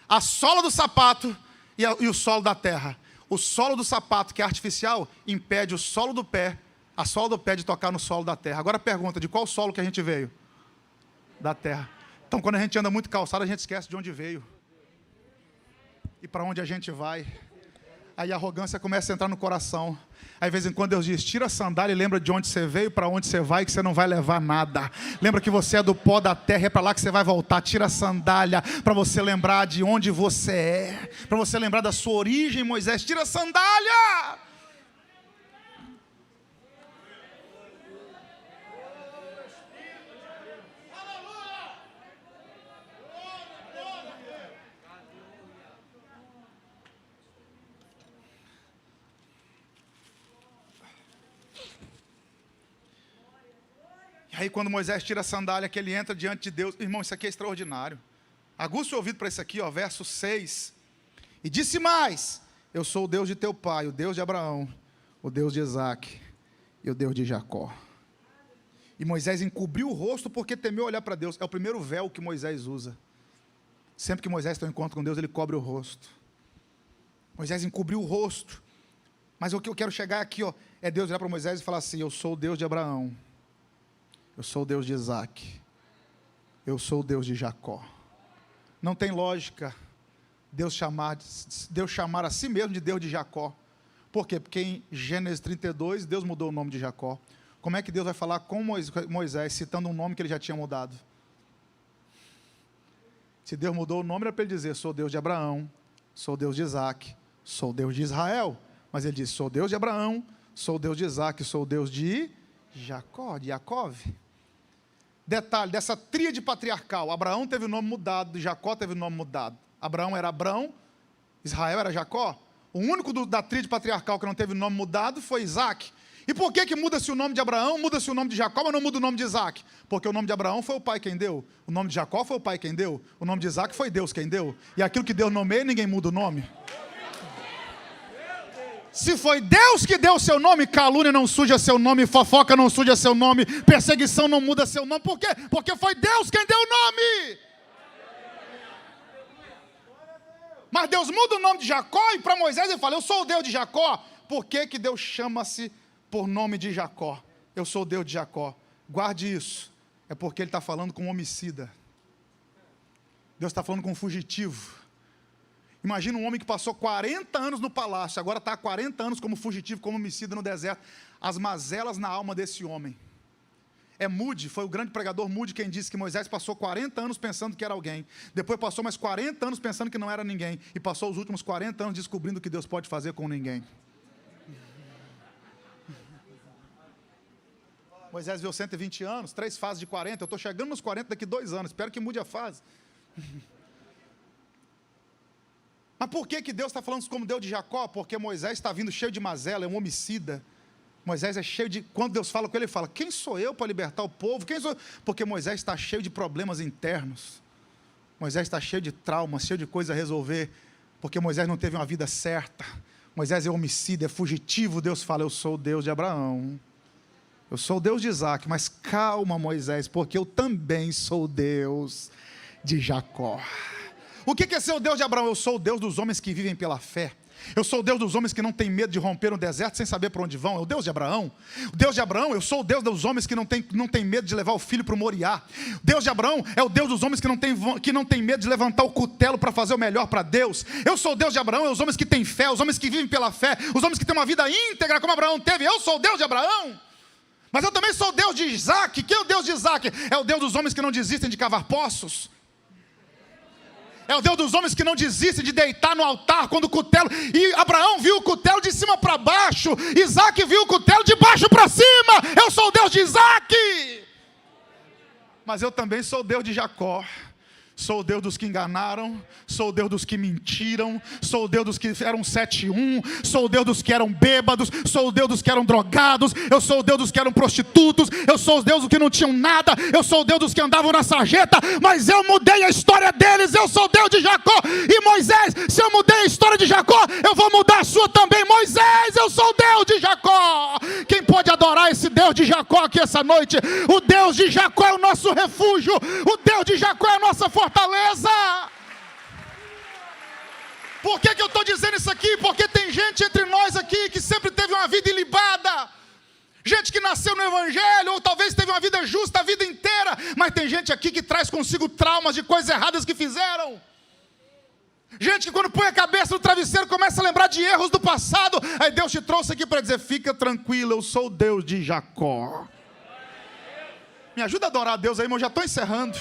a sola do sapato e o solo da terra. O solo do sapato, que é artificial, impede o solo do pé, a sola do pé de tocar no solo da terra. Agora a pergunta, de qual solo que a gente veio? Da terra. Então quando a gente anda muito calçado, a gente esquece de onde veio e para onde a gente vai. Aí a arrogância começa a entrar no coração. Aí de vez em quando Deus diz, tira a sandália e lembra de onde você veio, para onde você vai, que você não vai levar nada. Lembra que você é do pó da terra, é para lá que você vai voltar. Tira a sandália para você lembrar de onde você é, para você lembrar da sua origem, Moisés. Tira a sandália. Aí quando Moisés tira a sandália, que ele entra diante de Deus, irmão, isso aqui é extraordinário. Aguça o ouvido para isso aqui, ó, verso 6. E disse mais, eu sou o Deus de teu pai, o Deus de Abraão, o Deus de Isaque e o Deus de Jacó. E Moisés encobriu o rosto porque temeu olhar para Deus. É o primeiro véu que Moisés usa. Sempre que Moisés tem um encontro com Deus, ele cobre o rosto. Moisés encobriu o rosto. Mas o que eu quero chegar aqui, ó, é Deus olhar para Moisés e falar assim, eu sou o Deus de Abraão. Eu sou o Deus de Isaque. Eu sou o Deus de Jacó. Não tem lógica Deus chamar a si mesmo de Deus de Jacó. Por quê? Porque em Gênesis 32, Deus mudou o nome de Jacó. Como é que Deus vai falar com Moisés, citando um nome que ele já tinha mudado? Se Deus mudou o nome, era para ele dizer, sou Deus de Abraão, sou Deus de Isaque, sou Deus de Israel. Mas ele disse, sou Deus de Abraão, sou Deus de Isaque, sou Deus de Jacó, de Jacó. Detalhe, dessa tríade patriarcal, Abraão teve o nome mudado, Jacó teve o nome mudado. Abraão era Abrão, Israel era Jacó. O único da tríade patriarcal que não teve o nome mudado foi Isaque. E por que muda-se o nome de Abraão, muda-se o nome de Jacó, mas não muda o nome de Isaque? Porque o nome de Abraão foi o pai quem deu, o nome de Jacó foi o pai quem deu, o nome de Isaque foi Deus quem deu. E aquilo que Deus nomeia, ninguém muda o nome. Se foi Deus que deu o seu nome, calúnia não suja seu nome, fofoca não suja seu nome, perseguição não muda seu nome. Por quê? Porque foi Deus quem deu o nome. Mas Deus muda o nome de Jacó e para Moisés ele fala, eu sou o Deus de Jacó. Por que Deus chama-se por nome de Jacó? Eu sou o Deus de Jacó. Guarde isso. É porque ele está falando com um homicida. Deus está falando com um fugitivo. Imagina um homem que passou 40 anos no palácio, agora está há 40 anos como fugitivo, como homicida no deserto. As mazelas na alma desse homem. É Moody, foi o grande pregador Moody quem disse que Moisés passou 40 anos pensando que era alguém. Depois passou mais 40 anos pensando que não era ninguém. E passou os últimos 40 anos descobrindo o que Deus pode fazer com ninguém. Moisés viveu 120 anos, 3 fases de 40. Eu estou chegando nos 40 daqui 2 anos. Espero que mude a fase. Mas por que Deus está falando como Deus de Jacó? Porque Moisés está vindo cheio de mazela, é um homicida. Moisés é cheio de... Quando Deus fala com ele, ele fala: quem sou eu para libertar o povo? Quem sou eu? Porque Moisés está cheio de problemas internos. Moisés está cheio de traumas, cheio de coisa a resolver. Porque Moisés não teve uma vida certa. Moisés é homicida, é fugitivo. Deus fala: eu sou o Deus de Abraão. Eu sou o Deus de Isaac. Mas calma, Moisés, porque eu também sou o Deus de Jacó. O que é ser o Deus de Abraão? Eu sou o Deus dos homens que vivem pela fé. Eu sou o Deus dos homens que não tem medo de romper um deserto sem saber para onde vão. É o Deus de Abraão. O Deus de Abraão, eu sou o Deus dos homens que não tem medo de levar o filho para o Moriá. O Deus de Abraão é o Deus dos homens que não tem medo de levantar o cutelo para fazer o melhor para Deus. Eu sou o Deus de Abraão, é os homens que têm fé, os homens que vivem pela fé, os homens que têm uma vida íntegra como Abraão teve. Eu sou o Deus de Abraão. Mas eu também sou o Deus de Isaac. Quem é o Deus de Isaac? É o Deus dos homens que não desistem de cavar poços. É o Deus dos homens que não desiste de deitar no altar quando o cutelo... E Abraão viu o cutelo de cima para baixo. Isaac viu o cutelo de baixo para cima. Eu sou o Deus de Isaac. Mas eu também sou o Deus de Jacó. Sou o Deus dos que enganaram, sou o Deus dos que mentiram, sou o Deus dos que eram 7-1, sou o Deus dos que eram bêbados, sou o Deus dos que eram drogados, eu sou o Deus dos que eram prostitutos, eu sou o Deus dos que não tinham nada, eu sou o Deus dos que andavam na sarjeta, mas eu mudei a história deles. Eu sou o Deus de Jacó. E Moisés, se eu mudei a história de Jacó, eu vou mudar a sua também. Moisés, eu sou o Deus de Jacó. Quem pode adorar esse Deus de Jacó aqui essa noite? O Deus de Jacó é o nosso refúgio, o Deus de Jacó é a nossa fortaleza. Por que eu estou dizendo isso aqui? Porque tem gente entre nós aqui que sempre teve uma vida ilibada, gente que nasceu no Evangelho, ou talvez teve uma vida justa a vida inteira, mas tem gente aqui que traz consigo traumas de coisas erradas que fizeram. Gente que quando põe a cabeça no travesseiro começa a lembrar de erros do passado. Aí Deus te trouxe aqui para dizer: fica tranquilo, eu sou o Deus de Jacó. Me ajuda a adorar a Deus aí, irmão, já estou encerrando.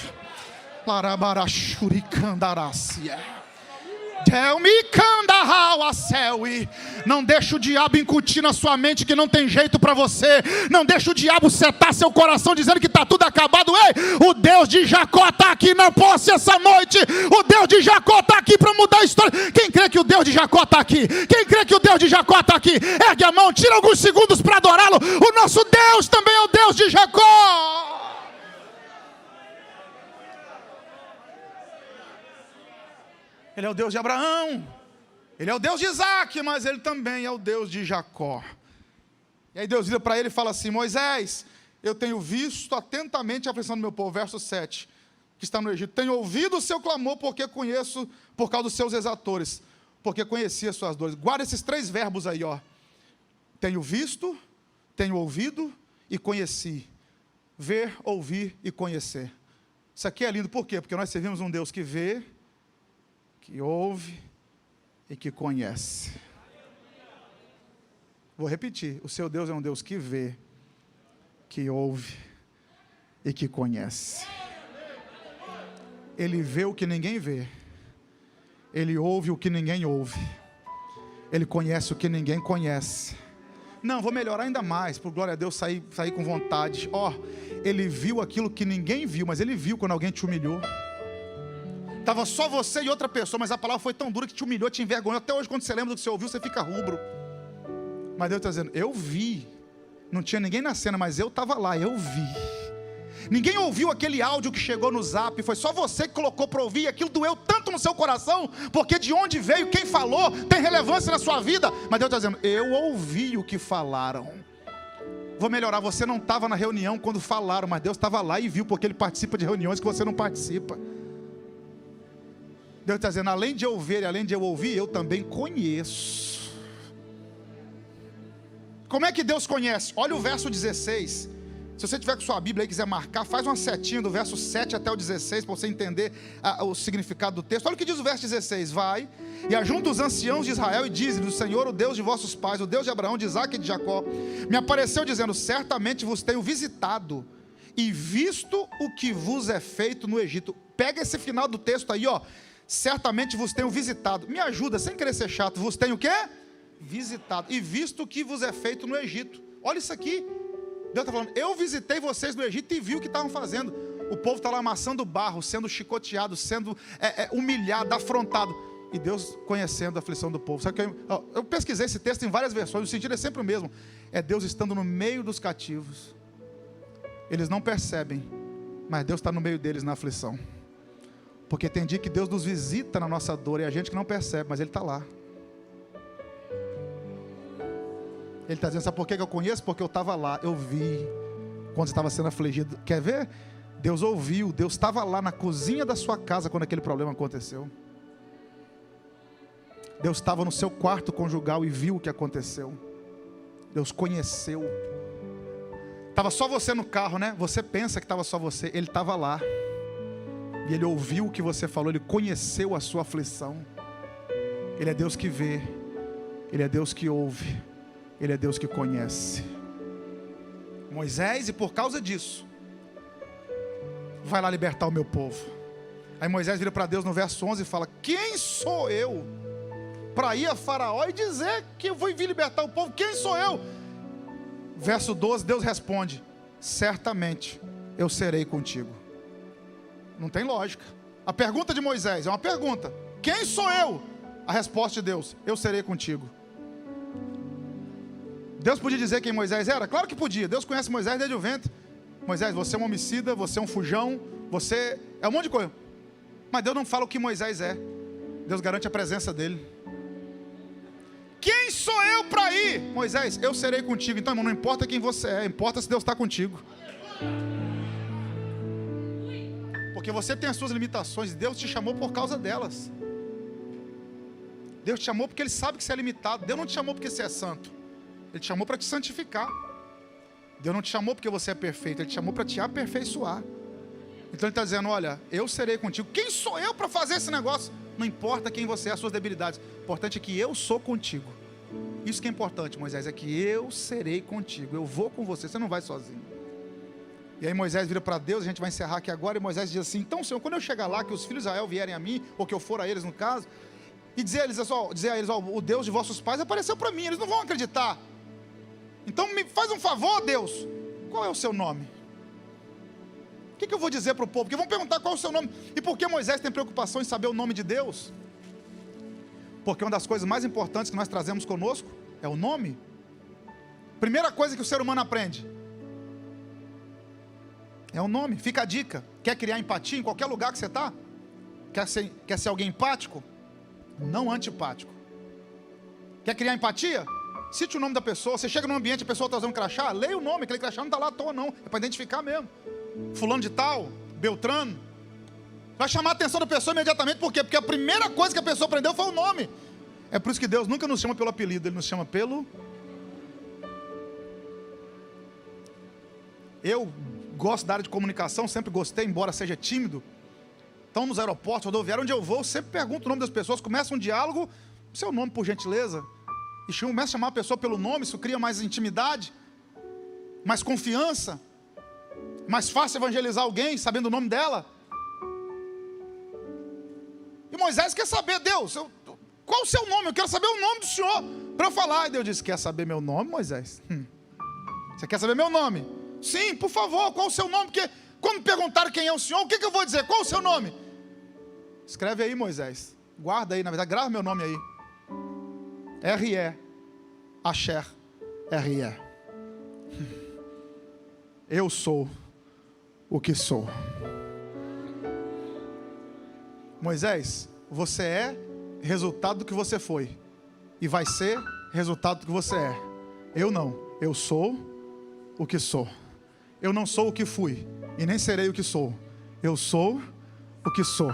Não deixa o diabo incutir na sua mente que não tem jeito para você. Não deixa o diabo setar seu coração dizendo que está tudo acabado. Ei, o Deus de Jacó está aqui na posse essa noite. O Deus de Jacó está aqui para mudar a história. Quem crê que o Deus de Jacó está aqui? Quem crê que o Deus de Jacó está aqui? Ergue a mão, tira alguns segundos para adorá-lo. O nosso Deus também é o Deus de Jacó. Ele é o Deus de Abraão, Ele é o Deus de Isaac, mas Ele também é o Deus de Jacó. E aí Deus vira para ele e fala assim: Moisés, eu tenho visto atentamente a aflição do meu povo, verso 7, que está no Egito. Tenho ouvido o seu clamor, porque conheço, por causa dos seus exatores, porque conheci as suas dores. Guarda esses 3 verbos aí, ó. Tenho visto, tenho ouvido e conheci. Ver, ouvir e conhecer. Isso aqui é lindo, por quê? Porque nós servimos um Deus que vê, que ouve e que conhece. Vou repetir: o seu Deus é um Deus que vê, que ouve e que conhece. Ele vê o que ninguém vê, Ele ouve o que ninguém ouve, Ele conhece o que ninguém conhece. Não, vou melhorar ainda mais, por glória a Deus, sair com vontade. Ele viu aquilo que ninguém viu, mas Ele viu quando alguém te humilhou. Estava só você e outra pessoa, mas a palavra foi tão dura que te humilhou, te envergonhou. Até hoje, quando você lembra do que você ouviu, você fica rubro. Mas Deus está dizendo: eu vi. Não tinha ninguém na cena, mas eu estava lá, eu vi. Ninguém ouviu aquele áudio que chegou no zap, foi só você que colocou para ouvir. Aquilo doeu tanto no seu coração, porque de onde veio, quem falou, tem relevância na sua vida. Mas Deus está dizendo: eu ouvi o que falaram. Vou melhorar: você não estava na reunião quando falaram, mas Deus estava lá e viu, porque Ele participa de reuniões que você não participa. Deus está dizendo: além de eu ver e além de eu ouvir, eu também conheço. Como é que Deus conhece? Olha o verso 16. Se você tiver com sua Bíblia aí e quiser marcar, faz uma setinha do verso 7 até o 16, para você entender o significado do texto. Olha o que diz o verso 16. Vai e ajunta os anciãos de Israel e diz-lhes: o Senhor, o Deus de vossos pais, o Deus de Abraão, de Isaque e de Jacó, me apareceu dizendo: certamente vos tenho visitado e visto o que vos é feito no Egito. Pega esse final do texto aí, ó. Certamente vos tenho visitado. Me ajuda, sem querer ser chato. Vos tenho o quê? Visitado. E visto o que vos é feito no Egito. Olha isso aqui. Deus está falando: eu visitei vocês no Egito e vi o que estavam fazendo. O povo está lá amassando barro, sendo chicoteado, sendo humilhado, afrontado. E Deus conhecendo a aflição do povo. Sabe que eu pesquisei esse texto em várias versões. O sentido é sempre o mesmo. É Deus estando no meio dos cativos. Eles não percebem, mas Deus está no meio deles na aflição. Porque tem dia que Deus nos visita na nossa dor e a gente que não percebe, mas Ele está lá. Ele está dizendo: sabe por que eu conheço? Porque eu estava lá, eu vi quando estava sendo afligido. Quer ver? Deus ouviu, Deus estava lá na cozinha da sua casa quando aquele problema aconteceu. Deus estava no seu quarto conjugal e viu o que aconteceu. Deus conheceu. Estava só você no carro, né? Você pensa que estava só você. Ele estava lá. E Ele ouviu o que você falou. Ele conheceu a sua aflição. Ele é Deus que vê. Ele é Deus que ouve. Ele é Deus que conhece. Moisés, e por causa disso, vai lá libertar o meu povo. Aí Moisés vira para Deus no verso 11 e fala: quem sou eu para ir a Faraó e dizer que eu vou vir libertar o povo? Quem sou eu? Verso 12, Deus responde: certamente eu serei contigo. Não tem lógica. A pergunta de Moisés é uma pergunta: quem sou eu? A resposta de Deus: eu serei contigo. Deus podia dizer quem Moisés era? Claro que podia. Deus conhece Moisés desde o ventre. Moisés, você é um homicida, você é um fujão, você é um monte de coisa. Mas Deus não fala o que Moisés é. Deus garante a presença dele. Quem sou eu para ir? Moisés, eu serei contigo. Então, irmão, não importa quem você é, importa se Deus está contigo. Porque você tem as suas limitações e Deus te chamou por causa delas. Deus te chamou porque Ele sabe que você é limitado. Deus não te chamou porque você é santo. Ele te chamou para te santificar. Deus não te chamou porque você é perfeito. Ele te chamou para te aperfeiçoar. Então Ele está dizendo: olha, eu serei contigo. Quem sou eu para fazer esse negócio? Não importa quem você é, as suas debilidades. O importante é que eu sou contigo. Isso que é importante, Moisés, é que eu serei contigo. Eu vou com você, você não vai sozinho. E aí Moisés vira para Deus, a gente vai encerrar aqui agora. E Moisés diz assim: então, Senhor, quando eu chegar lá, que os filhos de Israel vierem a mim, ou que eu for a eles no caso, e dizer a eles, o Deus de vossos pais apareceu para mim, eles não vão acreditar. Então me faz um favor, Deus. Qual é o seu nome? O que eu vou dizer para o povo? Porque vão perguntar qual é o seu nome. E por que Moisés tem preocupação em saber o nome de Deus? Porque uma das coisas mais importantes que nós trazemos conosco é o nome. Primeira coisa que o ser humano aprende é o nome. Fica a dica. Quer criar empatia em qualquer lugar que você está? Quer ser alguém empático? Não antipático. Quer criar empatia? Cite o nome da pessoa. Você chega num ambiente, a pessoa está usando um crachá, leia o nome. Aquele crachá não está lá à toa não, é para identificar mesmo. Fulano de tal, Beltrano. Vai chamar a atenção da pessoa imediatamente. Por quê? Porque a primeira coisa que a pessoa aprendeu foi o nome. É por isso que Deus nunca nos chama pelo apelido. Ele nos chama pelo... Eu gosto da área de comunicação, sempre gostei, embora seja tímido. Então nos aeroportos, rodoviários, onde eu vou, eu sempre pergunto o nome das pessoas. Começa um diálogo: seu nome, por gentileza. E começa a chamar a pessoa pelo nome. Isso cria mais intimidade, mais confiança, mais fácil evangelizar alguém sabendo o nome dela. E Moisés quer saber: Deus, qual o seu nome? Eu quero saber o nome do Senhor para eu falar. E Deus disse: quer saber meu nome, Moisés? Você quer saber meu nome? Sim, por favor, qual o seu nome? Porque quando perguntaram quem é o Senhor, o que eu vou dizer? Qual o seu nome? Escreve aí, Moisés. Guarda aí, na verdade, grava meu nome aí. R-E, Asher, R-E. Eu sou o que sou. Moisés, você é resultado do que você foi, e vai ser resultado do que você é. Eu não, eu sou o que sou. Eu não sou o que fui, e nem serei o que sou. Eu sou o que sou.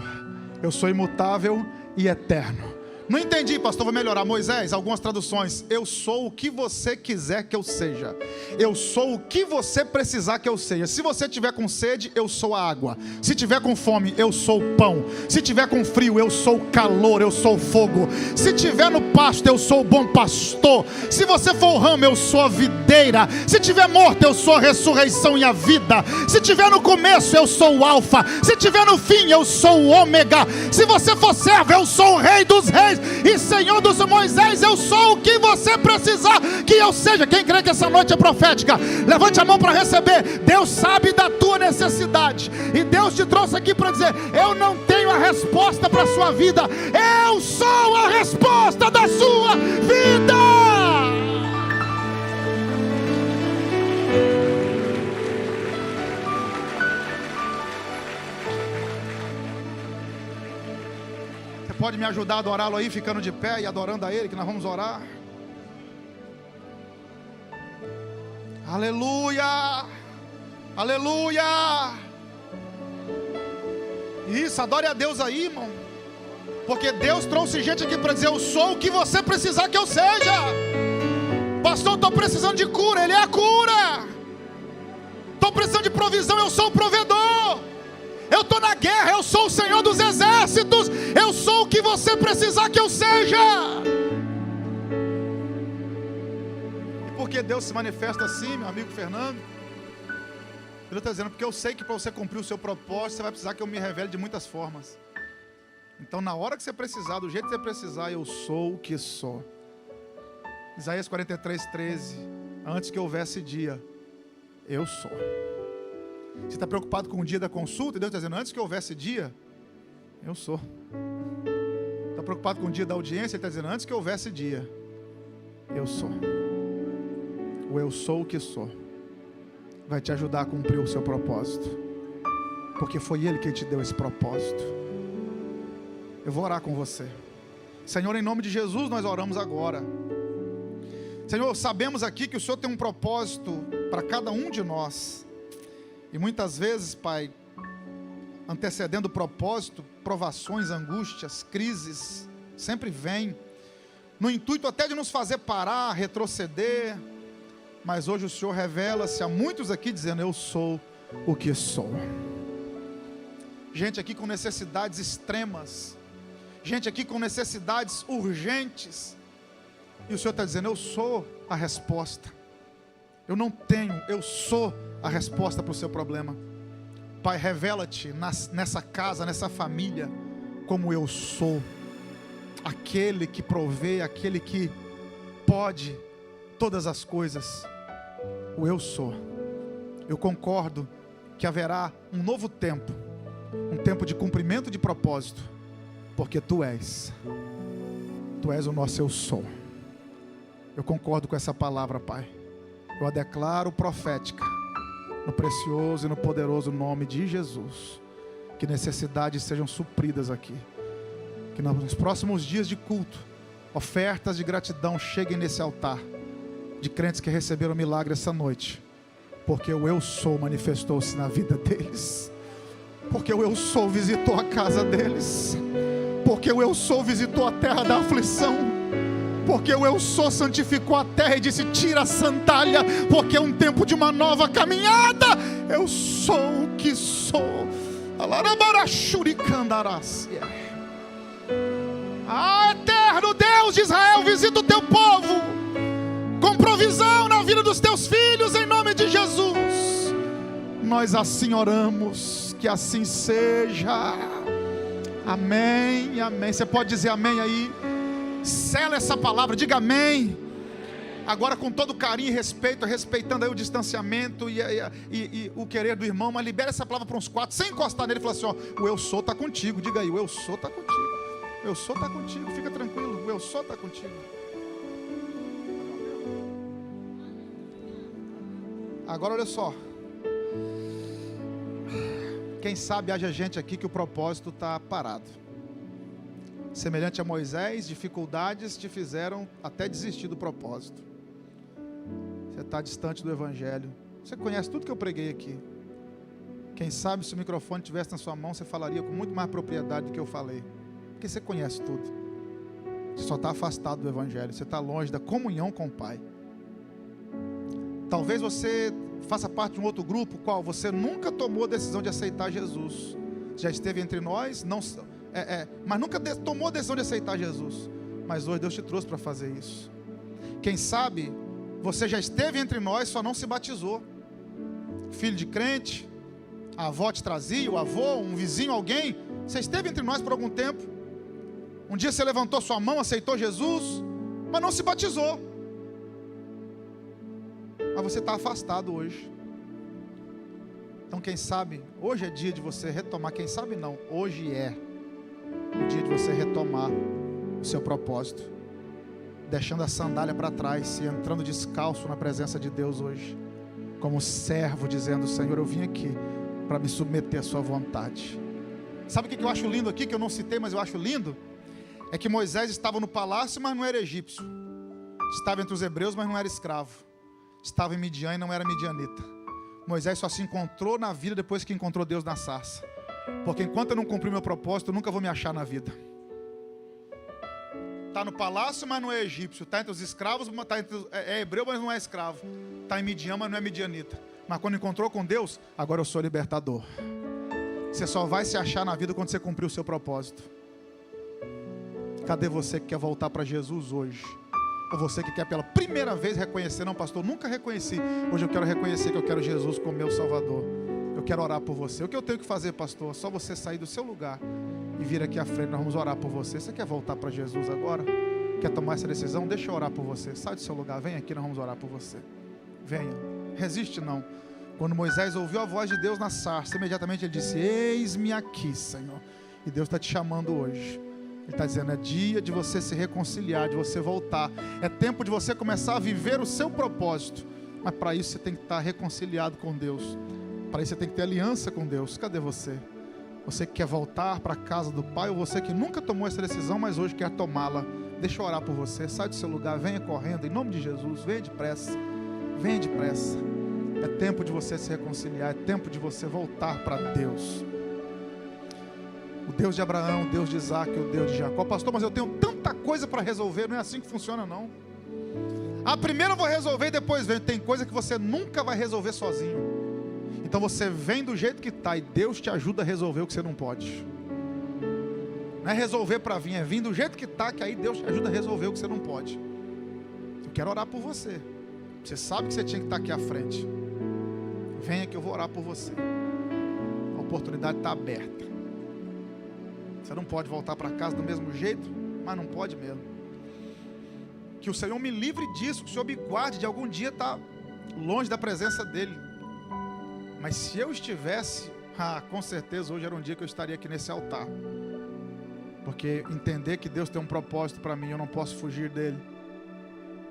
Eu sou imutável e eterno. Não entendi, pastor, vou melhorar. Moisés, algumas traduções: eu sou o que você quiser que eu seja. Eu sou o que você precisar que eu seja. Se você tiver com sede, eu sou a água. Se tiver com fome, eu sou o pão. Se tiver com frio, eu sou o calor, eu sou o fogo. Se tiver no pasto, eu sou o bom pastor. Se você for o ramo, eu sou a videira. Se tiver morto, eu sou a ressurreição e a vida. Se tiver no começo, eu sou o alfa. Se tiver no fim, eu sou o ômega. Se você for servo, eu sou o rei dos reis e Senhor dos Moisés, eu sou o que você precisar que eu seja. Quem crê que essa noite é profética, levante a mão para receber. Deus sabe da tua necessidade, e Deus te trouxe aqui para dizer: eu não tenho a resposta para a sua vida, eu sou a resposta da sua vida. Pode me ajudar a adorá-lo aí, ficando de pé e adorando a Ele, que nós vamos orar. Aleluia, aleluia. Isso, adore a Deus aí, irmão, porque Deus trouxe gente aqui para dizer: eu sou o que você precisar que eu seja. Pastor, estou precisando de cura, Ele é a cura. Estou precisando de provisão, eu sou o provedor. Eu estou na guerra, eu sou o Senhor dos exércitos. Eu sou o que você precisar que eu seja. E por que Deus se manifesta assim, meu amigo Fernando? Ele está dizendo: porque eu sei que para você cumprir o seu propósito, você vai precisar que eu me revele de muitas formas. Então, na hora que você precisar, do jeito que você precisar, eu sou o que sou. Isaías 43:13. Antes que houvesse dia, eu sou. Você está preocupado com o dia da consulta? E Deus está dizendo: antes que houvesse dia, eu sou. Está preocupado com o dia da audiência? Ele está dizendo: antes que houvesse dia, eu sou. O eu sou o que sou vai te ajudar a cumprir o seu propósito, porque foi Ele que te deu esse propósito. Eu vou orar com você. Senhor, em nome de Jesus, nós oramos agora. Senhor, sabemos aqui que o Senhor tem um propósito para cada um de nós. E muitas vezes, Pai, antecedendo o propósito, provações, angústias, crises, sempre vêm, no intuito até de nos fazer parar, retroceder. Mas hoje o Senhor revela-se a muitos aqui dizendo: eu sou o que sou. Gente aqui com necessidades extremas, gente aqui com necessidades urgentes, e o Senhor está dizendo: eu sou a resposta. Eu não tenho, eu sou a resposta para o seu problema. Pai, revela-te nessa casa, nessa família, como eu sou, aquele que provê, aquele que pode todas as coisas. O eu sou. Eu concordo que haverá um novo tempo, um tempo de cumprimento de propósito, porque Tu és o nosso eu sou. Eu concordo com essa palavra, Pai. Eu a declaro profética, no precioso e no poderoso nome de Jesus. Que necessidades sejam supridas aqui. Que nos próximos dias de culto, ofertas de gratidão cheguem nesse altar, de crentes que receberam milagre essa noite. Porque o eu sou manifestou-se na vida deles. Porque o eu sou visitou a casa deles. Porque o eu sou visitou a terra da aflição. Porque o eu sou santificou a terra e disse: tira a sandália, porque é um tempo de uma nova caminhada. Eu sou o que sou. Eterno Deus de Israel, visita o teu povo com provisão na vida dos teus filhos, em nome de Jesus. Nós assim oramos, que assim seja. Amém, amém. Você pode dizer amém aí? Sela essa palavra, diga amém. Agora com todo carinho e respeito, respeitando aí o distanciamento e o querer do irmão, mas libera essa palavra para uns 4, sem encostar nele e falar assim: ó, o eu sou está contigo. Diga aí: o eu sou está contigo. O eu sou está contigo, fica tranquilo, o eu sou está contigo. Agora olha só, quem sabe haja gente aqui que o propósito está parado. Semelhante a Moisés, dificuldades te fizeram até desistir do propósito. Você está distante do Evangelho. Você conhece tudo que eu preguei aqui. Quem sabe se o microfone estivesse na sua mão, você falaria com muito mais propriedade do que eu falei, porque você conhece tudo. Você só está afastado do Evangelho. Você está longe da comunhão com o Pai. Talvez você faça parte de um outro grupo, qual você nunca tomou a decisão de aceitar Jesus. Já esteve entre nós, mas nunca tomou a decisão de aceitar Jesus. Mas hoje Deus te trouxe para fazer isso. Quem sabe você já esteve entre nós, só não se batizou. Filho de crente, a avó te trazia, o avô, um vizinho, alguém. Você esteve entre nós por algum tempo. Um dia você levantou sua mão, aceitou Jesus, mas não se batizou. Mas você está afastado hoje. Então quem sabe, hoje é dia de você retomar. Quem sabe não, hoje é o dia de você retomar o seu propósito, deixando a sandália para trás e entrando descalço na presença de Deus hoje, como servo, dizendo: Senhor, eu vim aqui para me submeter à sua vontade. Sabe o que eu acho lindo aqui, que eu não citei, mas eu acho lindo? É que Moisés estava no palácio, mas não era egípcio. Estava entre os hebreus, mas não era escravo. Estava em Midian e não era midianita. Moisés só se encontrou na vida depois que encontrou Deus na sarça. Porque enquanto eu não cumprir meu propósito, eu nunca vou me achar na vida. Está no palácio, mas não é egípcio. Está entre os escravos, é hebreu, mas não é escravo. Está em Midian, mas não é midianita. Mas quando encontrou com Deus, agora eu sou libertador. Você só vai se achar na vida quando você cumprir o seu propósito. Cadê você que quer voltar para Jesus hoje? Ou você que quer pela primeira vez reconhecer: não, pastor, nunca reconheci. Hoje eu quero reconhecer que eu quero Jesus como meu Salvador. Eu quero orar por você. O que eu tenho que fazer, pastor? Só você sair do seu lugar e vir aqui à frente, nós vamos orar por você. Você quer voltar para Jesus agora? Quer tomar essa decisão? Deixa eu orar por você. Sai do seu lugar, vem aqui, nós vamos orar por você. Venha, resiste não. Quando Moisés ouviu a voz de Deus na sarça, imediatamente ele disse: eis-me aqui, Senhor. E Deus está te chamando hoje. Ele está dizendo: é dia de você se reconciliar, de você voltar. É tempo de você começar a viver o seu propósito. Mas para isso você tem que estar reconciliado com Deus. Para isso você tem que ter aliança com Deus. Cadê você? Você que quer voltar para a casa do Pai, ou você que nunca tomou essa decisão, mas hoje quer tomá-la. Deixa eu orar por você. Sai do seu lugar, venha correndo, em nome de Jesus. Venha depressa. Venha depressa. É tempo de você se reconciliar. É tempo de você voltar para Deus. O Deus de Abraão, o Deus de Isaac, o Deus de Jacó. Pastor, mas eu tenho tanta coisa para resolver. Não é assim que funciona, não. Primeiro eu vou resolver e depois vem. Tem coisa que você nunca vai resolver sozinho. Então você vem do jeito que está e Deus te ajuda a resolver o que você não pode. Não é resolver para vir, é vir do jeito que está, que aí Deus te ajuda a resolver o que você não pode. Eu quero orar por você. Você sabe que você tinha que estar aqui à frente. Venha que eu vou orar por você. A oportunidade está aberta. Você não pode voltar para casa do mesmo jeito, mas não pode mesmo. Que o Senhor me livre disso, que o Senhor me guarde de algum dia estar longe da presença dEle. Mas se eu estivesse, com certeza hoje era um dia que eu estaria aqui nesse altar. Porque entender que Deus tem um propósito para mim, eu não posso fugir dele.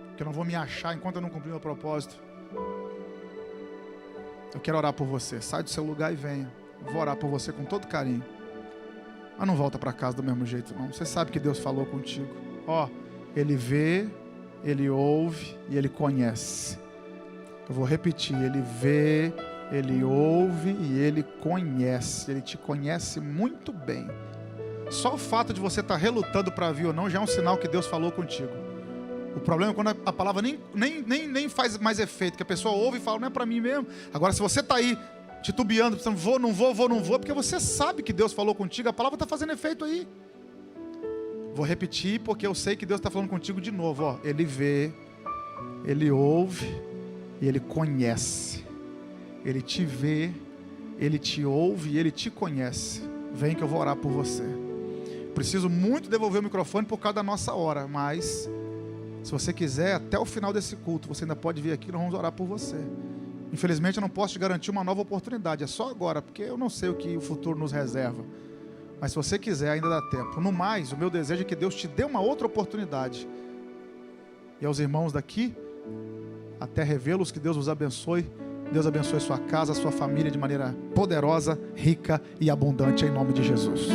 Porque eu não vou me achar enquanto eu não cumprir meu propósito. Eu quero orar por você. Sai do seu lugar e venha. Eu vou orar por você com todo carinho. Mas não volta para casa do mesmo jeito não. Você sabe que Deus falou contigo. Ele vê, Ele ouve e Ele conhece. Eu vou repetir. Ele vê, Ele ouve e Ele conhece. Ele te conhece muito bem. Só o fato de você estar relutando para vir ou não já é um sinal que Deus falou contigo. O problema é quando a palavra nem faz mais efeito, que a pessoa ouve e fala: não é para mim mesmo. Agora se você está aí titubeando, pensando: vou, não vou, porque você sabe que Deus falou contigo, a palavra está fazendo efeito aí. Vou repetir porque eu sei que Deus está falando contigo de novo. Ele vê, Ele ouve e Ele conhece. Ele te vê, Ele te ouve e Ele te conhece. Vem que eu vou orar por você. Preciso muito devolver o microfone por causa da nossa hora, mas se você quiser, até o final desse culto, você ainda pode vir aqui, nós vamos orar por você. Infelizmente eu não posso te garantir uma nova oportunidade, é só agora, porque eu não sei o que o futuro nos reserva. Mas se você quiser, ainda dá tempo. No mais, o meu desejo é que Deus te dê uma outra oportunidade. E aos irmãos daqui, até revê-los, que Deus os abençoe. Deus abençoe sua casa, sua família de maneira poderosa, rica e abundante, em nome de Jesus.